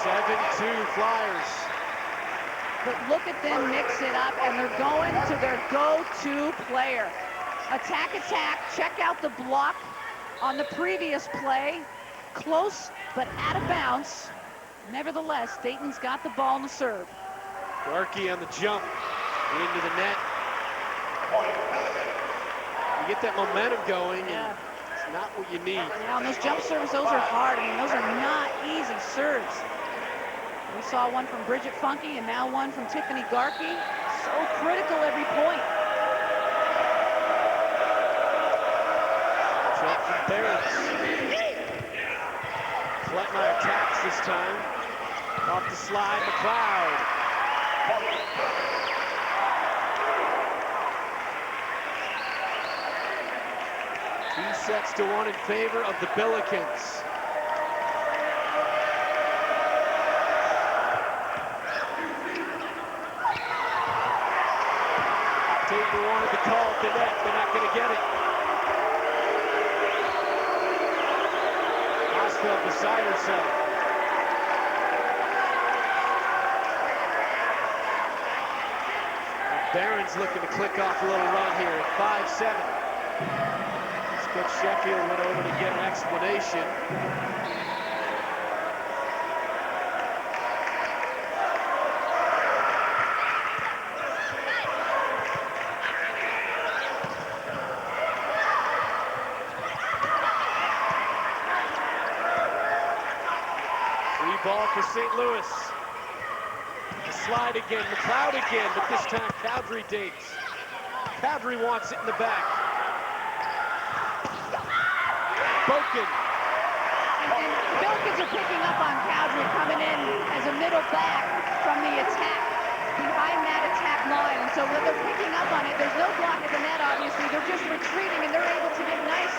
7-2 Flyers. But look at them mix it up, and they're going to their go-to player. Attack, attack, check out the block on the previous play. Close, but out of bounds. Nevertheless, Dayton's got the ball in the serve. Garkey on the jump into the net. You get that momentum going, and it's not what you need. Yeah, and those jump serves, those are hard. I mean, those are not easy serves. We saw one from Bridget Funky, and now one from Tiffany Garkey. So critical every point. Jump from Behrens. Flettmeyer attacks this time. Off the slide, McLeod. 2-1 in favor of the Billikens. Dayton wanted the call at the net. They're not going to get it. Oswald beside herself. Barron's looking to click off a little run here at 5-7. Coach Sheffield went over to get an explanation. Free ball for St. Louis. The slide again, McLeod again, but this time Cowdrey dates. Cowdrey wants it in the back. Boken. And Billikens are picking up on Cowdrey coming in as a middle back from the attack. behind that attack line. And so when they're picking up on it, there's no block at the net, obviously. They're just retreating, and they're able to get nice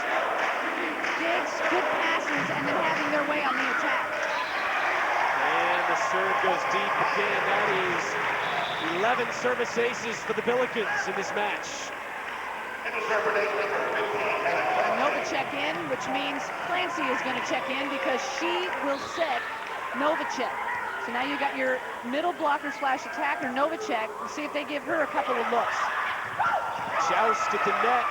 digs, good passes, and then having their way on the attack. And the serve goes deep again. That is 11 service aces for the Billikens in this match. Novacek in, which means Clancy is going to check in because she will set Novacek. So now you got your middle blocker slash attacker, Novacek. We'll see if they give her a couple of looks. Joust at the net.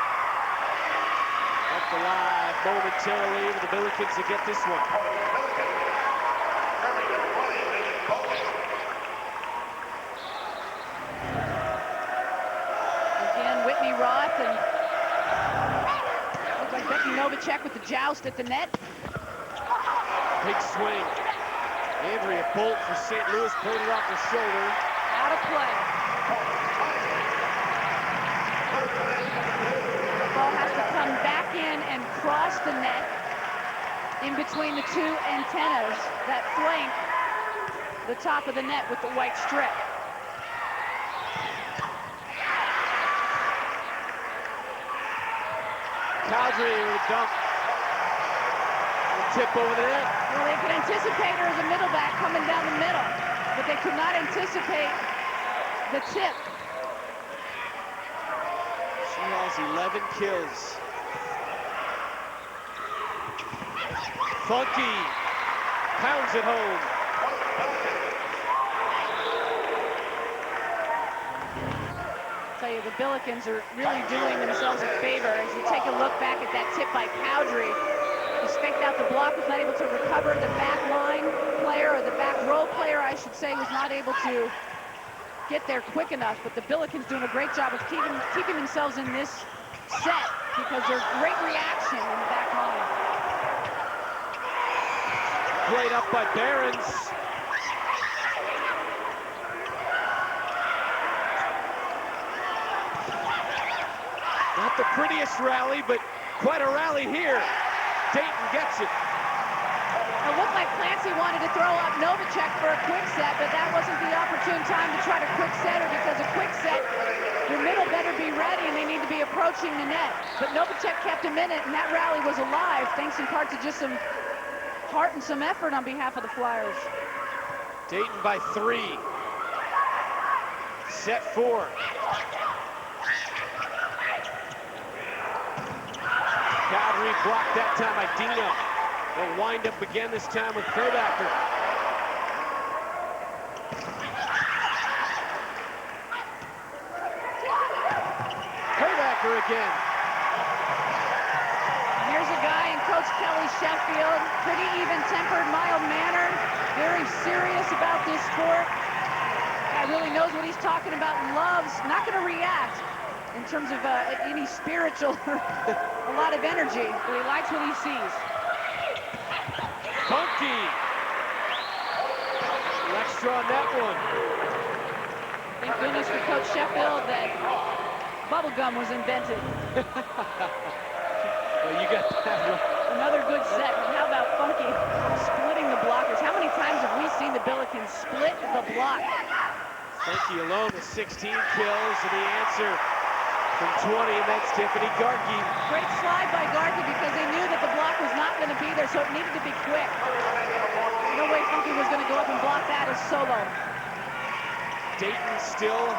Left alive momentarily for the Billikens to get this one. Again, Whitney Roth and looks like Becky Novacek with the joust at the net. Big swing. Andrea Bolt for St. Louis pulled her off the shoulder. Out of play. The ball has to come back in and cross the net in between the two antennas that flank the top of the net with the white strip. Cowdrey with a dump. Tip over the net. Well, they could anticipate her as a middle back coming down the middle, but they could not anticipate the tip. She has 11 kills. Funky pounds it home. I'll tell you, the Billikens are really doing themselves a favor as you take a look back at that tip by Cowdrey. He staked out the block, was not able to recover. The back line player, or the back row player, I should say, was not able to get there quick enough. But the Billikens doing a great job of keeping themselves in this set because there's great reaction in the back line. Played up by Behrens. Not the prettiest rally, but quite a rally here. Dayton gets it. It looked like Clancy wanted to throw up Novacek for a quick set, but that wasn't the opportune time to try to quick set her because a quick set, your middle better be ready and they need to be approaching the net. But Novacek kept him in it, and that rally was alive thanks in part to just some heart and some effort on behalf of the Flyers. Dayton by 3. Set 4. Cowdrey blocked that time by Dino. They'll wind up again this time with Kraybacker. Kraybacker again. Here's a guy in Coach Kelly Sheffield, pretty even-tempered, mild-mannered, very serious about this sport. Guy really knows what he's talking about and loves, not going to react in terms of any spiritual, a lot of energy, but he likes what he sees. Funky. Extra on that one. Thank goodness for Coach Sheffield that bubble gum was invented. Well, you got that one. Another good set. And how about Funky splitting the blockers? How many times have we seen the Billikens split the block? Funky alone with 16 kills, and the answer from 20, and that's Tiffany Garkey. Great slide by Garkey because they knew that the block was not going to be there, so it needed to be quick. No way Funky was going to go up and block that as solo. Dayton still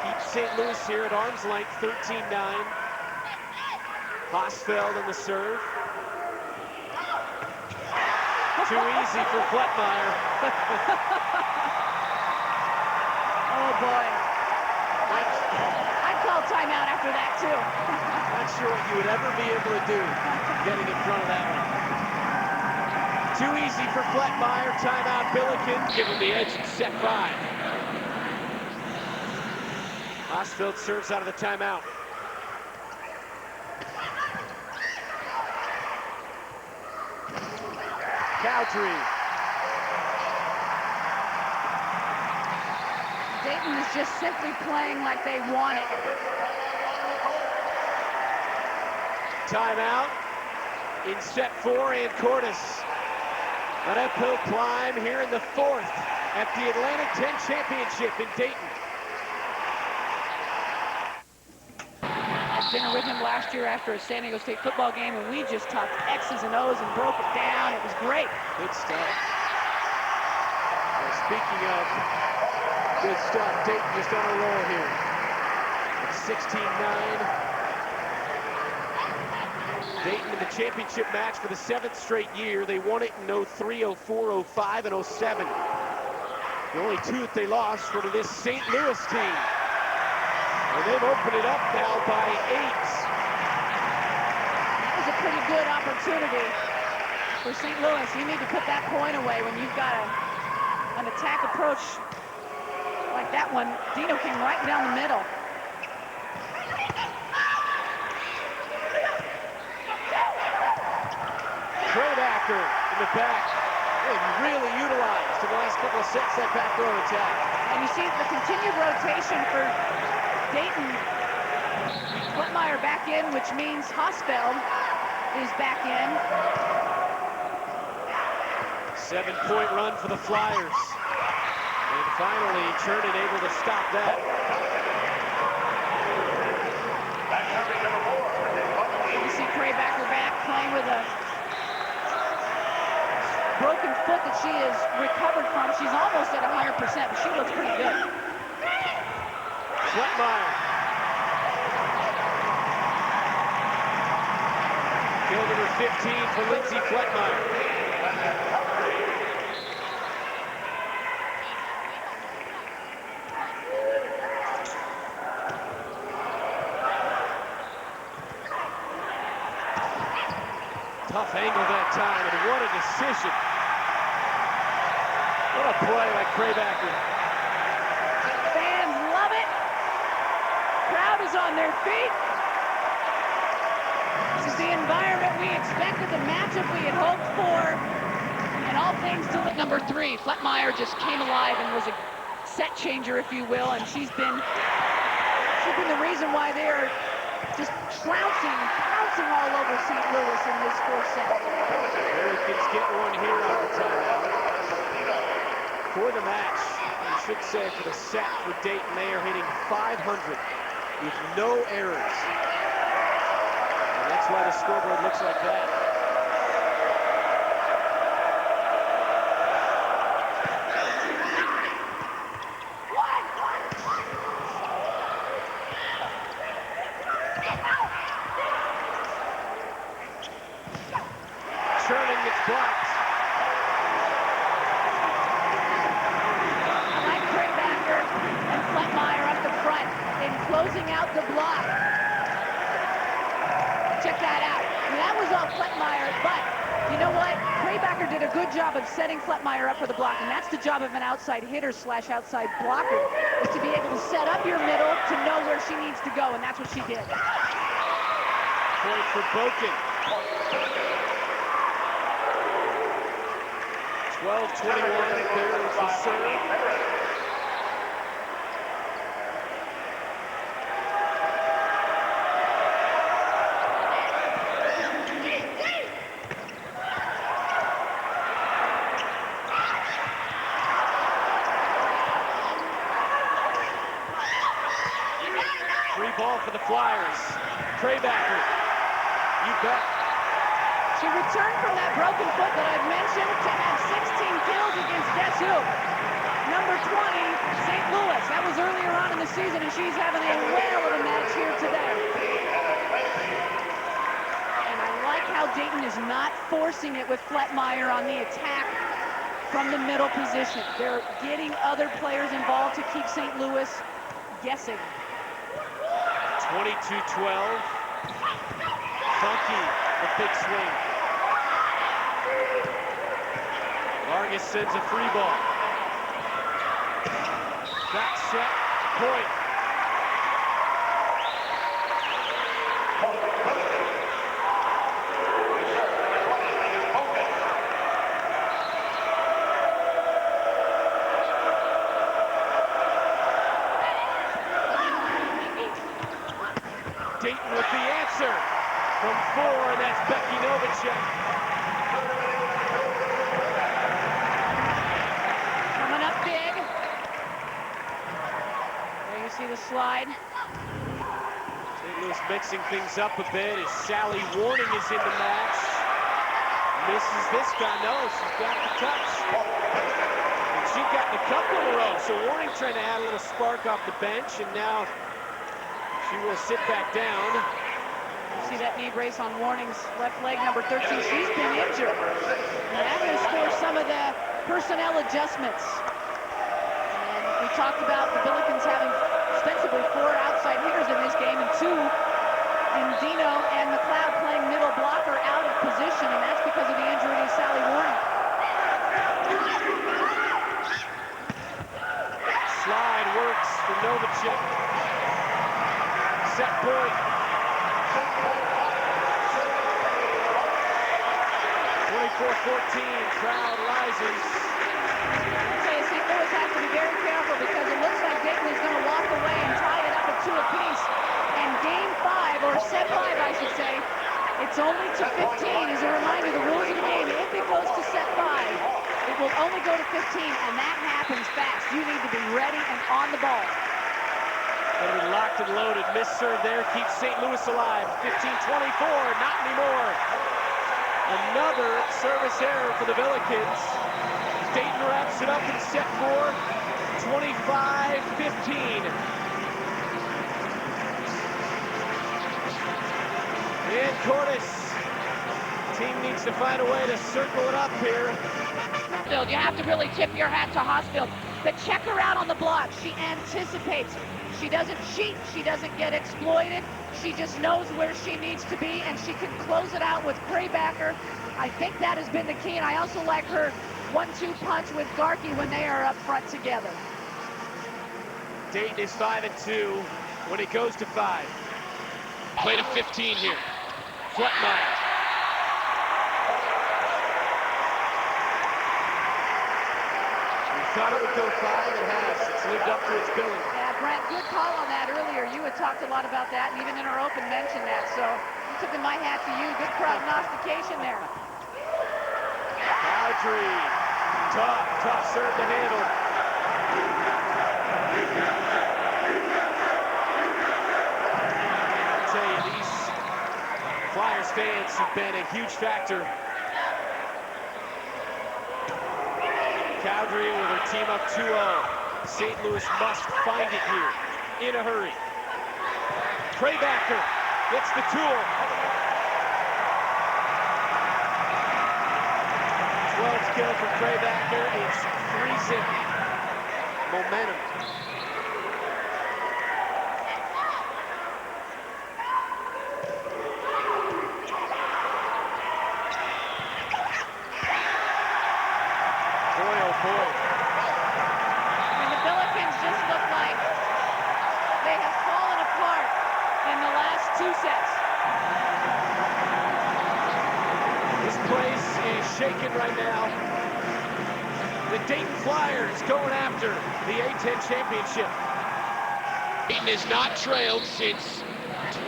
keeps St. Louis here at arm's length, 13-9. Hosfeld on the serve. Too easy for Fletmeyer. Oh boy. I'd call timeout after that too. Not sure what you would ever be able to do getting in front of that one. Too easy for Fletmeyer. Timeout Billikens. Give him the edge in set 5. Hosfeld serves out of the timeout. Cowdrey. Dayton is just simply playing like they want it. Timeout in set 4, and Cordes. An uphill climb here in the 4th at the Atlantic 10 Championship in Dayton. dinner with him last year after a San Diego State football game, and we just talked X's and O's and broke it down. It was great. Good stuff. Well, speaking of good stuff, Dayton just on a roll here. It's 16-9. Dayton in the championship match for the 7th straight year. They won it in 03, 04, 05, and 07. The only 2 that they lost were to this St. Louis team. And they've opened it up now by 8. That was a pretty good opportunity for St. Louis. You need to put that point away when you've got an attack approach like that one. Dino came right down the middle. Craybacker in the back. And really utilized in the last couple of sets that back row attack. And you see the continued rotation for Dayton. Fletmeyer back in, which means Hosfeld is back in. 7-point run for the Flyers. And finally, Chernin able to stop that. You see Craybacker back playing with a broken foot that she has recovered from. She's almost at 100%, but she looks pretty good. Fletmeyer. Kill number 15 for Lindsay Fletmeyer. Tough angle that time, and what a decision. What a play by Craybacker. Fans love it. Crowd is on their feet. This is the environment we expected, the matchup we had hoped for, and all things to look. Number 3, Fletmeyer just came alive and was a set changer, if you will, and she's been the reason why they're just pouncing all over St. Louis in this 4th set. Americans get one here on the timeout. For the match, you should say for the set for Dayton, they are hitting 500 with no errors. And that's why the scoreboard looks like that. Chernin gets blocked. I like Craybacker and Fletmeyer up the front and closing out the block. Check that out. I mean, that was all Fletmeyer, but you know what? Craybacker did a good job of setting Fletmeyer up for the block, and that's the job of an outside hitter / outside blocker, is to be able to set up your middle to know where she needs to go, and that's what she did. Point for Boken. 12-21, there is the serve. Free ball for the Flyers. Craybacker, you bet. She returned from that broken foot that I've mentioned to have 16 kills against guess who? Number 20, St. Louis. That was earlier on in the season, and she's having a whale of a match here today. And I like how Dayton is not forcing it with Fletmeyer on the attack from the middle position. They're getting other players involved to keep St. Louis guessing. 22-12. Funky, the big swing. Vargas sends a free ball. Back set, point. Dayton with the answer from 4, and that's Becky Novacek. Coming up big. There you see the slide. St. Louis mixing things up a bit as Sally Warning is in the match. Misses this time. No, she's got the touch. And she got a couple in a row. So Warning trying to add a little spark off the bench, and now she will sit back down. You see that knee brace on Warning's left leg, number 13. She's been injured. And that has forced some of the personnel adjustments. And we talked about the Billikens having ostensibly 4 outside hitters in this game, and 2 in Dino and McLeod playing middle blocker out of position, and that's because of the injury to Sally Warning. Slide works for Novacek. Set point. 24-14, crowd rises. Okay, St. Louis has to be very careful because it looks like Dayton is going to walk away and tie it up at 2 apiece. And game 5, or set 5, I should say, it's only to 15. As a reminder, the rules of the game, if it goes to set 5, it will only go to 15, and that happens fast. You need to be ready and on the ball. Gonna be locked and loaded. Missed serve there keeps St. Louis alive. 15-24, not anymore. Another service error for the Billikens. Dayton wraps it up in set 4, 25-15. And Cordes, team needs to find a way to circle it up here. You have to really tip your hat to Hosfield. But check her out on the block. She anticipates. She doesn't cheat. She doesn't get exploited. She just knows where she needs to be, and she can close it out with Craybacker. I think that has been the key, and I also like her 1-2 punch with Garkey when they are up front together. Dayton is 5-2 when it goes to 5. Play to 15 here. Fletmeyer. Thought it would go 5, it has. It's lived up to its billing. Yeah, Brent, good call on that earlier. You had talked a lot about that, and even in our open mentioned that. So I'm tipping my hat to you. Good prognostication there. Cowdrey, tough serve to handle. I'll tell you, these Flyers fans have been a huge factor. Cowdrey with her team up 2-0. St. Louis must find it here in a hurry. Craybacker gets the tool. 12th kill for Craybacker. It's freezing momentum. Shaken right now. The Dayton Flyers going after the A-10 championship. Dayton has not trailed since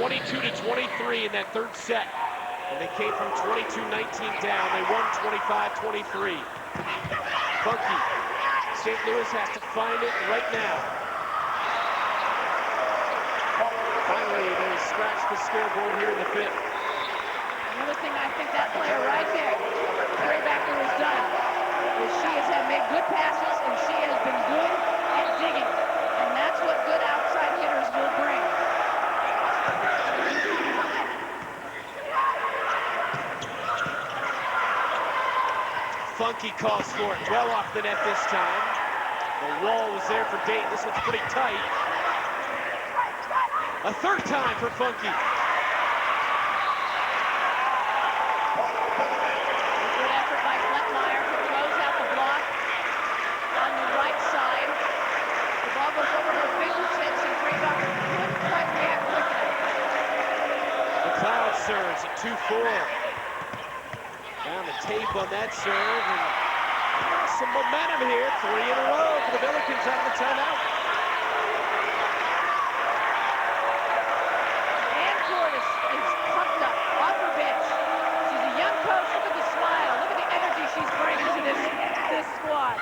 22-23 in that 3rd set. And they came from 22-19 down. They won 25-23. Funky. St. Louis has to find it right now. Finally, they scratched the scoreboard here in the 5th. Another thing I think that player right there, Craybacker, has done is she has made good passes, and she has been good at digging. And that's what good outside hitters will bring. Funky calls for it. Well off the net this time. The wall was there for Dayton. This one's pretty tight. A 3rd time for Funky. Serves at 2-4. Down the tape on that serve, and some momentum here. 3 in a row for the Billikens out of the timeout. And Cordes is pumped up off her bench. She's a young coach. Look at the smile. Look at the energy she's bringing to this squad.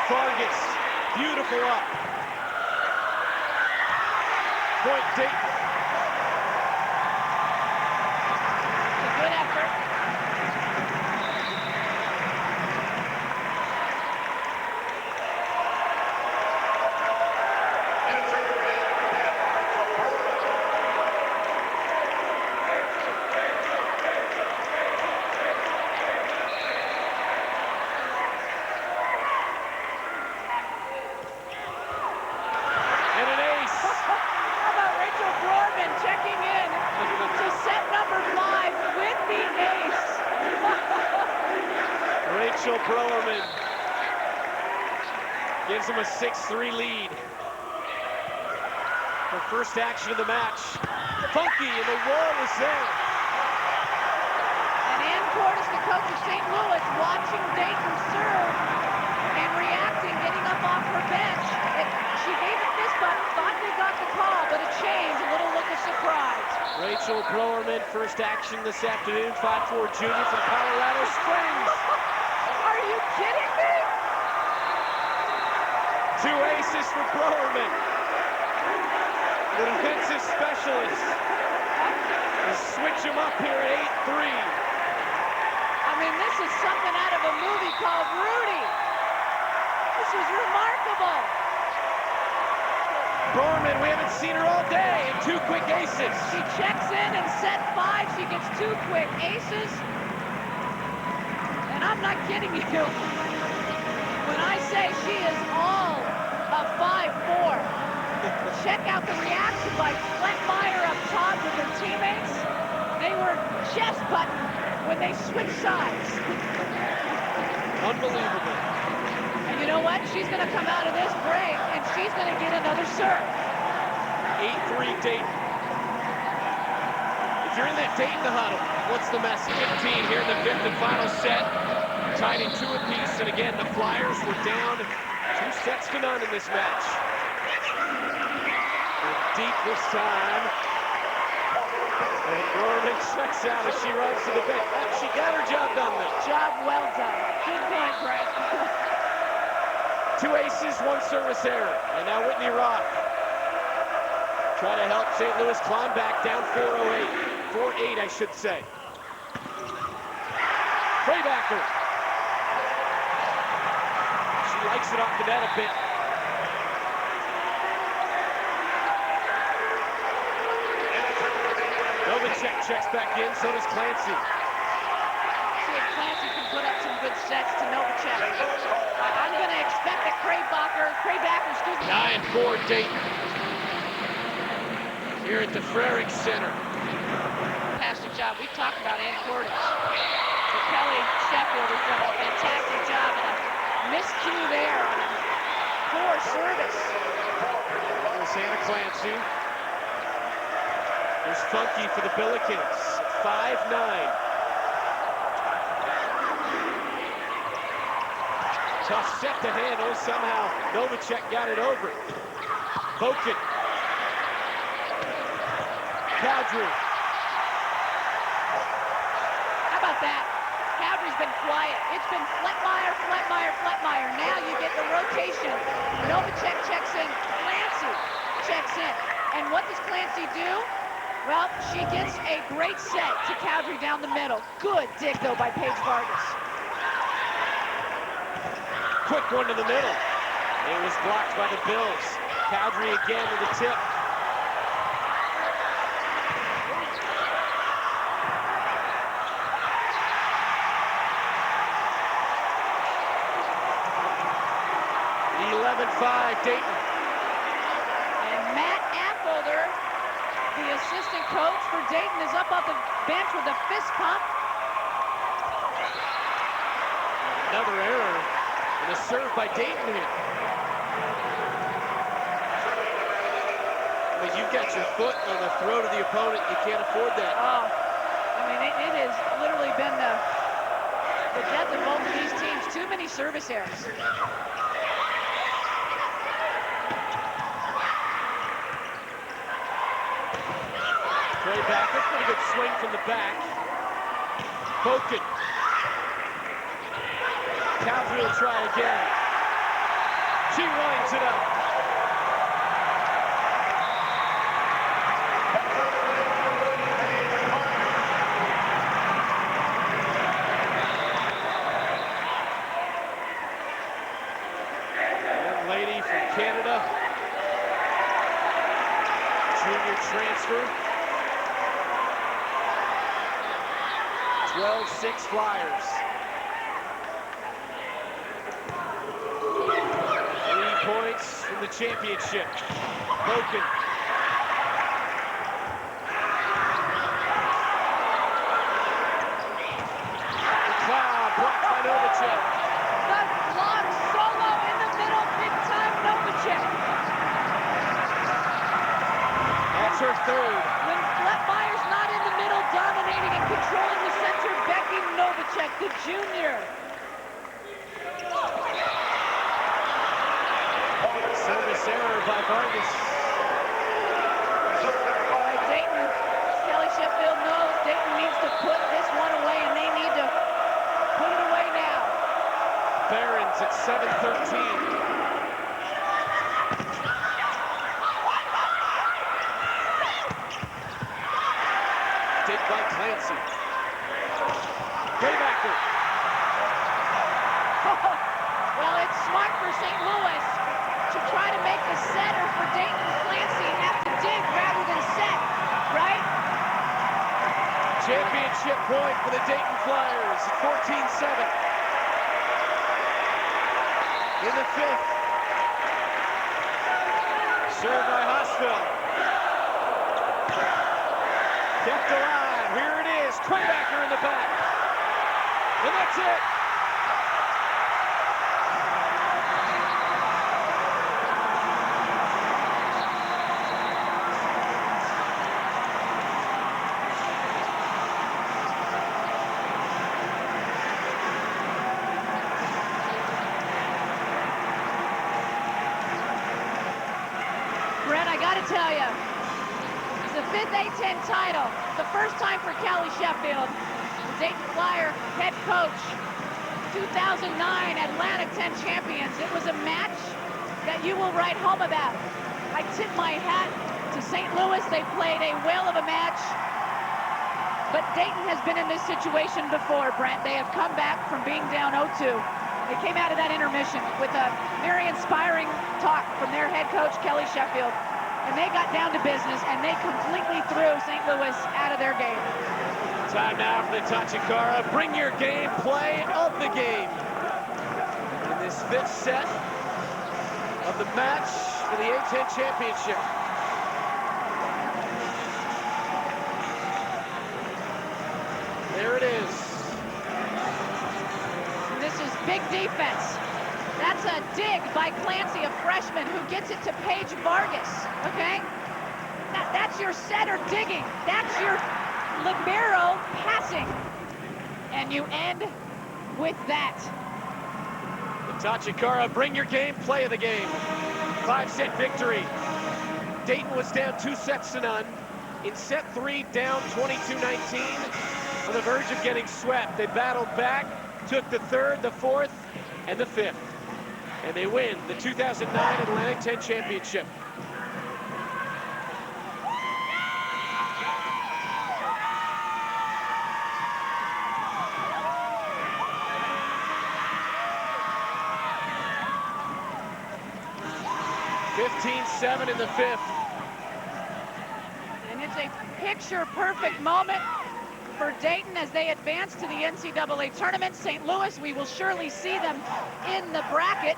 Fargus, beautiful up. Point Dayton. A good effort. Browerman gives him a 6-3 lead. Her first action of the match. Funky, and the wall is there. And Ann Portis, the coach of St. Louis, watching Dayton serve and reacting, getting up off her bench. She gave a fist bump, thought they got the call, but a change, a little look of surprise. Rachel Browerman, first action this afternoon, 5'4" junior from Colorado Springs. Are you kidding me? 2 aces for Browerman. The defensive specialist. We'll switch him up here at 8-3. I mean, this is something out of a movie called Rudy. This is remarkable. Browerman, we haven't seen her all day, and 2 quick aces. She checks in and set 5. She gets 2 quick aces. And I'm not kidding you when I say she is all of 5'4". Check out the reaction by Flentmeyer up top with her teammates. They were chest button when they switched sides. Unbelievable. And you know what? She's going to come out of this break and she's going to get another serve. 8-3 Dayton. If you're in that Dayton huddle, what's the message? 15 here in the 5th and final set. Tied in 2 apiece, and again, the Flyers were down 2 sets to none in this match. And deep this time. And Browerman checks out as she runs to the bench. She got her job done though. Job well done. Good point, Brett. 2 aces, 1 service error. And now Whitney Roth trying to help St. Louis climb back down 4-8, I should say. Craybacker. She likes it off the net a bit. Novacek checks back in, so does Clancy. See if Clancy can put up some good sets to Novacek. I'm going to expect that Craybacker, excuse me. 9-4 Dayton. Here at the Frerick Center. Fantastic job. We've talked about Ann Portis. So Kelly Sheffield has done a fantastic job and a miscue there on a poor service. There's Hannah Clancy. There's Funky for the Billikens. 5-9. Tough set to handle. Somehow Novacek got it over. Boken. Cowdrey. How about that? Cowdrey's been quiet. It's been Flentmeyer. Now you get the rotation. Novacek checks in. Clancy checks in. And what does Clancy do? Well, she gets a great set to Cowdrey down the middle. Good dig, though, by Paige Vargas. Quick one to the middle. It was blocked by the Bills. Cowdrey again to the tip. Dayton. And Matt Affolder, the assistant coach for Dayton, is up off the bench with a fist pump. Another error and a serve by Dayton here. I mean, you've got your foot on the throat of the opponent. You can't afford that. Oh, I mean, it has literally been the death of both of these teams. Too many service errors. Back, a pretty good swing from the back. Boken. Cowdrey will try again. She winds it up. Young lady from Canada. Junior transfer. 12-6 Flyers. 3 points from the championship. Broken. Cloud blocked by Novacek. The long solo in the middle, big time Novacek. That's her third. When Fletmeyer's not in the middle, dominating and controlling the center, Becky Novacek, the junior. Service error by Vargas. All right, Dayton. Kelly Sheffield knows Dayton needs to put this one away, and they need to put it away now. Barons at 7-13. Dig by Clancy. Playbacker. Well, it's smart for St. Louis to try to make the setter for Dayton Clancy have to dig rather than set, right? Championship point for the Dayton Flyers at 14-7. In the fifth. Served by Hosfeld. Kept alive. Here it is. Craybacker in the back. And that's it. Brett, I gotta tell you, it's the 5th A-10 title. The first time for Kelly Sheffield, the Dayton Flyer head coach. 2009 Atlantic 10 champions. It was a match that you will write home about. I tip my hat to St. Louis. They played a whale of a match. But Dayton has been in this situation before, Brent. They have come back from being down 0-2. They came out of that intermission with a very inspiring talk from their head coach, Kelly Sheffield. And they got down to business, and they completely threw St. Louis out of their game. Time now for the Tachikara. Bring your game play of the game. In this 5th set of the match for the A-10 championship. There it is. This is big defense. That's a dig by Clancy, a freshman, who gets it to Paige Vargas, okay? That's your setter digging. That's your libero passing. And you end with that. The Tachikara, bring your game, play of the game. 5-set victory. Dayton was down 2-0. In set 3, down 22-19. On the verge of getting swept. They battled back, took the 3rd, the 4th, and the 5th. And they win the 2009 Atlantic 10 championship. (15-7) in the 5th. And it's a picture-perfect moment for Dayton as they advance to the NCAA tournament. St. Louis, we will surely see them in the bracket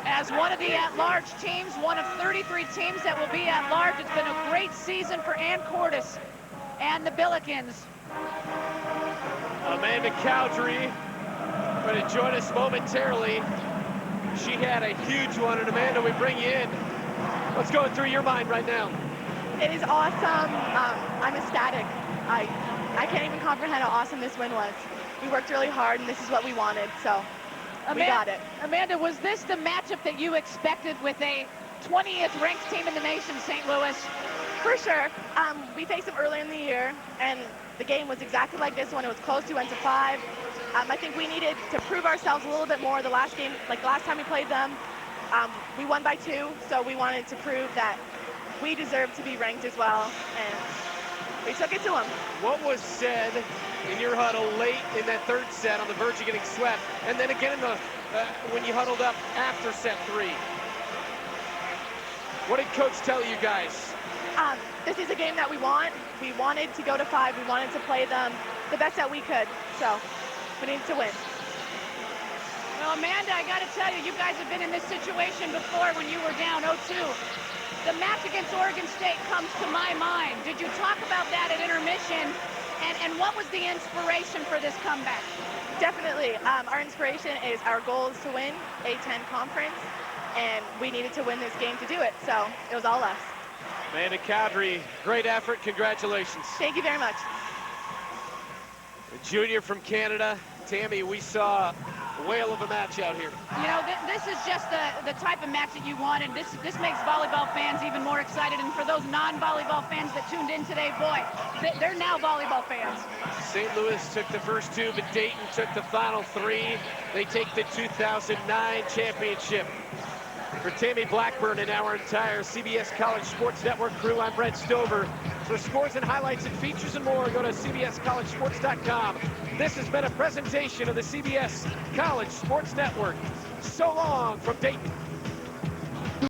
as one of the at-large teams, one of 33 teams that will be at-large. It's been a great season for Ann Cordes and the Billikens. Amanda Cowdery going to join us momentarily. She had a huge one, and Amanda, we bring you in. What's going through your mind right now? It is awesome. I'm ecstatic. I can't even comprehend how awesome this win was. We worked really hard, and this is what we wanted, so we got it. Amanda, was this the matchup that you expected with a 20th ranked team in the nation, St. Louis? For sure. We faced them earlier in the year, and the game was exactly like this one. It was close, 2 went to 5. I think we needed to prove ourselves a little bit more. The last game, like the last time we played them, we won by 2, so we wanted to prove that we deserved to be ranked as well, and we took it to them. What was said in your huddle late in that third set on the verge of getting swept, and then again in the when you huddled up after set 3? What did Coach tell you guys? This is a game that we want. We wanted to go to 5. We wanted to play them the best that we could, so we needed to win. Well, Amanda, I got to tell you, you guys have been in this situation before when you were down 0-2. The match against Oregon State comes to my mind. Did you talk about that at intermission? And what was the inspiration for this comeback? Definitely. Our inspiration is our goal is to win A10 conference, and we needed to win this game to do it, so it was all us. Amanda Cowdery, great effort. Congratulations. Thank you very much. A junior from Canada. Tammy, we saw a whale of a match out here. You know, this is just the type of match that you wanted. This makes volleyball fans even more excited. And for those non-volleyball fans that tuned in today, boy, they're now volleyball fans. St. Louis took the first 2, but Dayton took the final 3. They take the 2009 championship. For Tammy Blackburn and our entire CBS College Sports Network crew, I'm Brent Stover. For scores and highlights and features and more, go to cbscollegesports.com. This has been a presentation of the CBS College Sports Network. So long from Dayton.